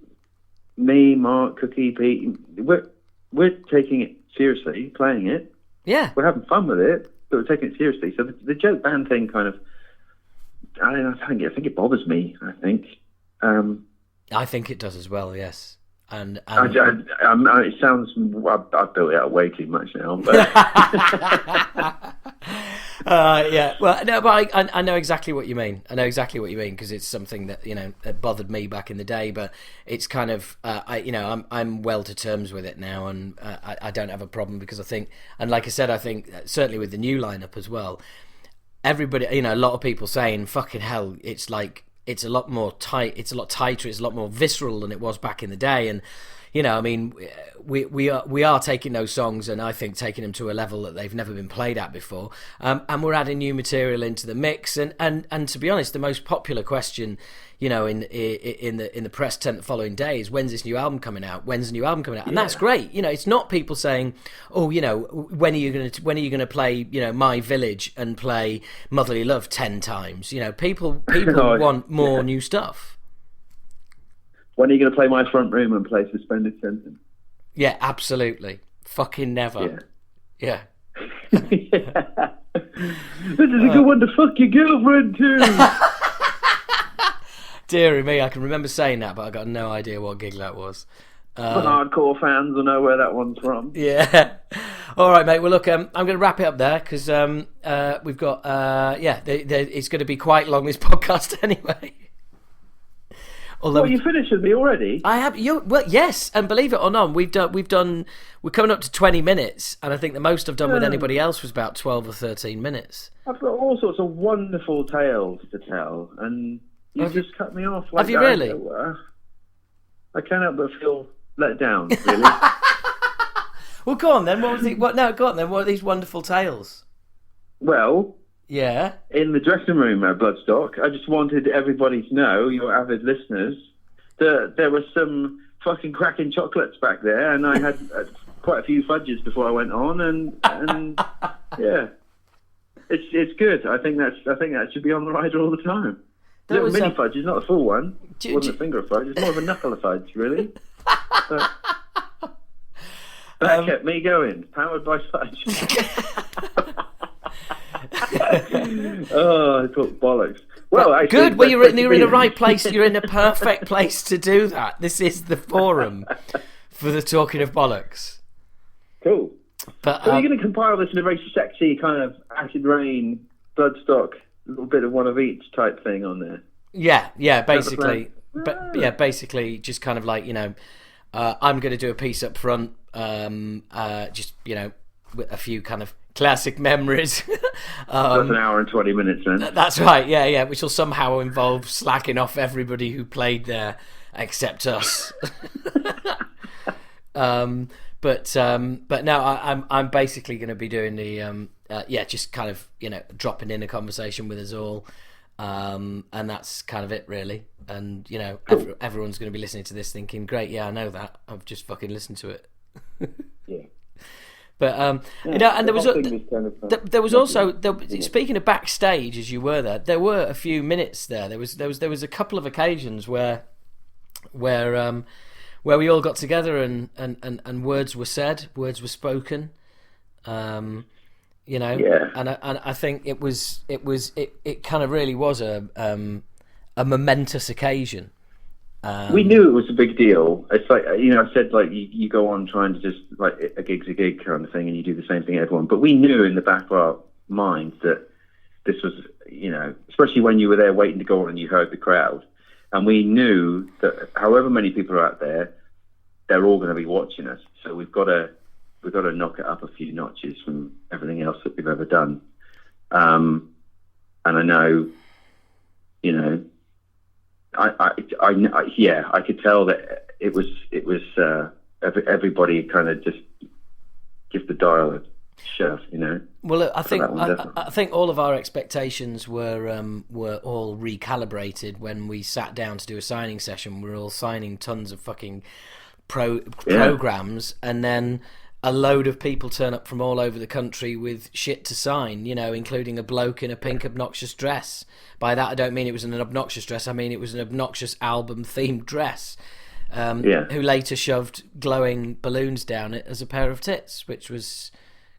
me, Mark, Cookie, Pete, we're taking it seriously, playing it. Yeah. We're having fun with it, but we're taking it seriously. So the joke band thing kind of, I think it bothers me, I think. I think it does as well, yes. And it sounds, I've built it up way too much now, but... yeah, well, no, but I know exactly what you mean. I know exactly what you mean, because it's something that, you know, that bothered me back in the day. But it's kind of, I'm well to terms with it now, and I don't have a problem, because I think, and like I said, I think certainly with the new lineup as well, everybody, you know, a lot of people saying, "Fucking hell, it's like it's a lot more tight. It's a lot tighter. It's a lot more visceral than it was back in the day. And you know, I mean, we are taking those songs, and I think taking them to a level that they've never been played at before. And we're adding new material into the mix. And to be honest, the most popular question, you know, in the press tent the following day is, when's this new album coming out? When's the new album coming out? And that's great. You know, it's not people saying, oh, you know, when are you going to play, you know, My Village and play Motherly Love 10 times? You know, people want more new stuff. When are you going to play My Front Room and play Suspended Sentence? Yeah, absolutely. Fucking never. Yeah. This is a good one to fuck your girlfriend too. Deary me, I can remember saying that, but I got no idea what gig that was. The hardcore fans will know where that one's from. Yeah. All right, mate. Well, look, I'm going to wrap it up there because we've got it's going to be quite long, this podcast anyway. Although you finished with me already? I have. Well, yes, and believe it or not, we're coming up to 20 minutes, and I think the most I've done with anybody else was about 12 or 13 minutes. I've got all sorts of wonderful tales to tell, and you just cut me off. Like have you really? I can't help but feel let down, really. Well, go on then. Go on then. What are these wonderful tales? Well, yeah. In the dressing room at Bloodstock, I just wanted everybody to know, your avid listeners, that there were some fucking cracking chocolates back there, and I had quite a few fudges before I went on, and yeah, it's good. I think that should be on the rider all the time. Little mini fudge is not a full one. It wasn't a finger of fudge. It's more of a knuckle of fudge, really. But that kept me going. Powered by fudge. Oh, I thought bollocks. Well, actually, good. Well, you're in the right place. You're in a perfect place to do that. This is the forum for the talking of bollocks. Cool. But so you're going to compile this in a very sexy kind of acid rain, Bloodstock, a little bit of one of each type thing on there. Yeah, basically. Basically, just kind of like, you know, I'm going to do a piece up front, just, you know, with a few kind of classic memories. That's an hour and 20 minutes then. That's right, yeah, which will somehow involve slacking off everybody who played there except us. But no, I'm basically going to be doing the just kind of, you know, dropping in a conversation with us all, and that's kind of it really. And you know, cool. Everyone's going to be listening to this thinking, great, yeah, I know that, I've just fucking listened to it. Yeah. But you know, and there was also speaking of backstage, as you were there were a few minutes there. There was a couple of occasions where we all got together and words were said, words were spoken. You know, yeah. And I think it kind of really was a momentous occasion. We knew it was a big deal. It's like, you know, I said, like, you go on trying to just, like, a gig's a gig kind of thing, and you do the same thing everyone. But we knew in the back of our minds that this was, you know, especially when you were there waiting to go on and you heard the crowd. And we knew that however many people are out there, they're all going to be watching us. So we've got to knock it up a few notches from everything else that we've ever done. And I know, you know, I could tell that it was everybody kind of just give the dial a shove, you know. Well, I think all of our expectations were all recalibrated when we sat down to do a signing session. We were all signing tons of fucking programs, and then a load of people turn up from all over the country with shit to sign, you know, including a bloke in a pink obnoxious dress. By that I don't mean it was an obnoxious dress, I mean it was an obnoxious album-themed dress, who later shoved glowing balloons down it as a pair of tits, which was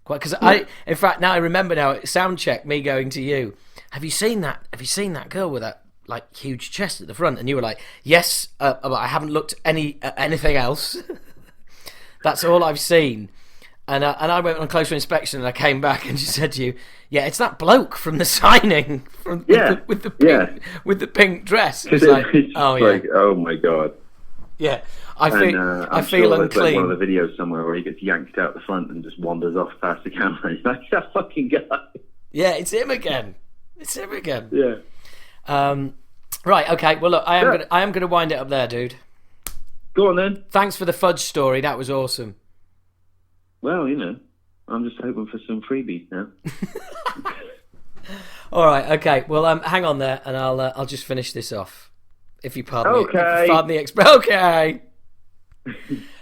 quite... Because in fact, now I remember now, at sound check, me going to you, have you seen that girl with that, like, huge chest at the front? And you were like, yes, but I haven't looked at anything else. That's all I've seen. And I went on closer inspection, and I came back and she said to you, yeah, it's that bloke from the signing with the pink dress. It's like, oh my god. Yeah, I feel unclean. There's like one of the videos somewhere where he gets yanked out the front and just wanders off past the camera. He's like, that fucking guy. Yeah, it's him again. Yeah. Right, okay. Well, look, I am gonna wind it up there, dude. Go on then. Thanks for the fudge story. That was awesome. Well, I'm just hoping for some freebies now. All right, okay. Well, hang on there, and I'll just finish this off. If you pardon me. Okay. Pardon the expression. Okay.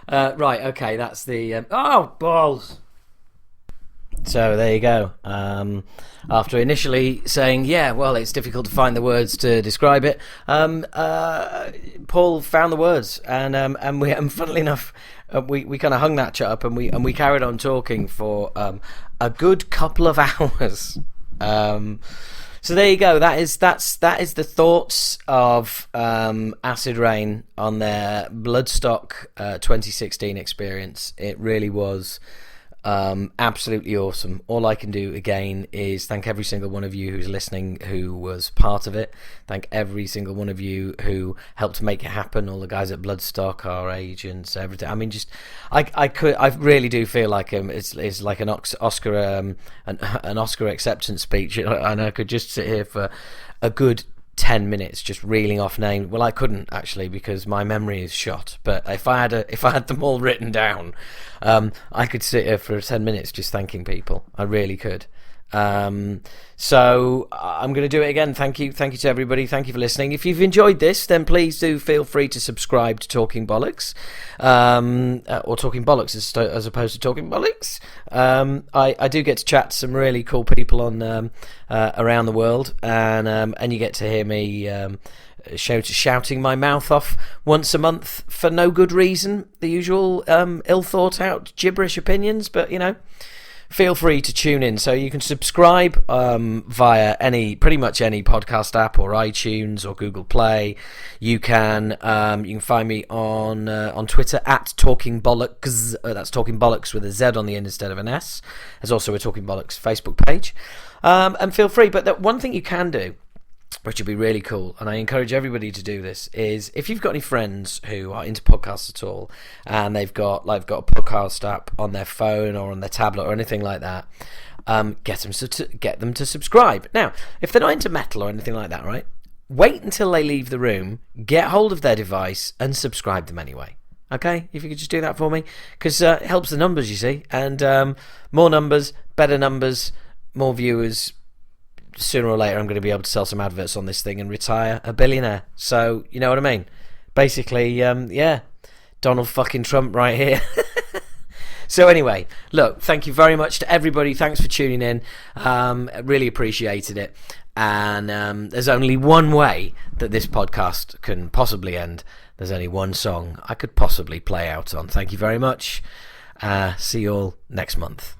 Right, okay. That's the balls. So there you go. After initially saying, yeah, well, it's difficult to find the words to describe it, Paul found the words, and funnily enough, we kind of hung that chat up, and we carried on talking for a good couple of hours. So there you go. That is the thoughts of Acid Rain on their Bloodstock 2016 experience. It really was absolutely awesome. All I can do again is thank every single one of you who's listening, who was part of it. Thank every single one of you who helped make it happen. All the guys at Bloodstock, our agents, everything. I mean, I really do feel like it's like an Oscar an Oscar acceptance speech, and I could just sit here for a good 10 minutes just reeling off names. Well, I couldn't actually, because my memory is shot, but if I had them all written down, I could sit here for 10 minutes just thanking people. I really could. So I'm going to do it again. Thank you to everybody. Thank you for listening. If you've enjoyed this, then please do feel free to subscribe to Talking Bollocks, or Talking Bollocks as opposed to Talking Bollocks. I do get to chat to some really cool people on around the world, and you get to hear me shouting my mouth off once a month for no good reason. The usual ill thought out gibberish opinions, but feel free to tune in. So you can subscribe via pretty much any podcast app, or iTunes, or Google Play. You can find me on Twitter at Talking Bollocks. That's Talking Bollocks with a Z on the end instead of an S. There's also a Talking Bollocks Facebook page. And feel free. But the one thing you can do, which would be really cool, and I encourage everybody to do this, is if you've got any friends who are into podcasts at all, and they've got a podcast app on their phone or on their tablet or anything like that, get them to subscribe. Now, if they're not into metal or anything like that, right, wait until they leave the room, get hold of their device, and subscribe them anyway. Okay, if you could just do that for me, because it helps the numbers, you see, and more numbers, better numbers, more viewers. Sooner or later I'm going to be able to sell some adverts on this thing and retire a billionaire. So, you know what I mean? Basically, Donald fucking Trump right here. So anyway, look, thank you very much to everybody. Thanks for tuning in. Really appreciated it. And there's only one way that this podcast can possibly end. There's only one song I could possibly play out on. Thank you very much. See you all next month.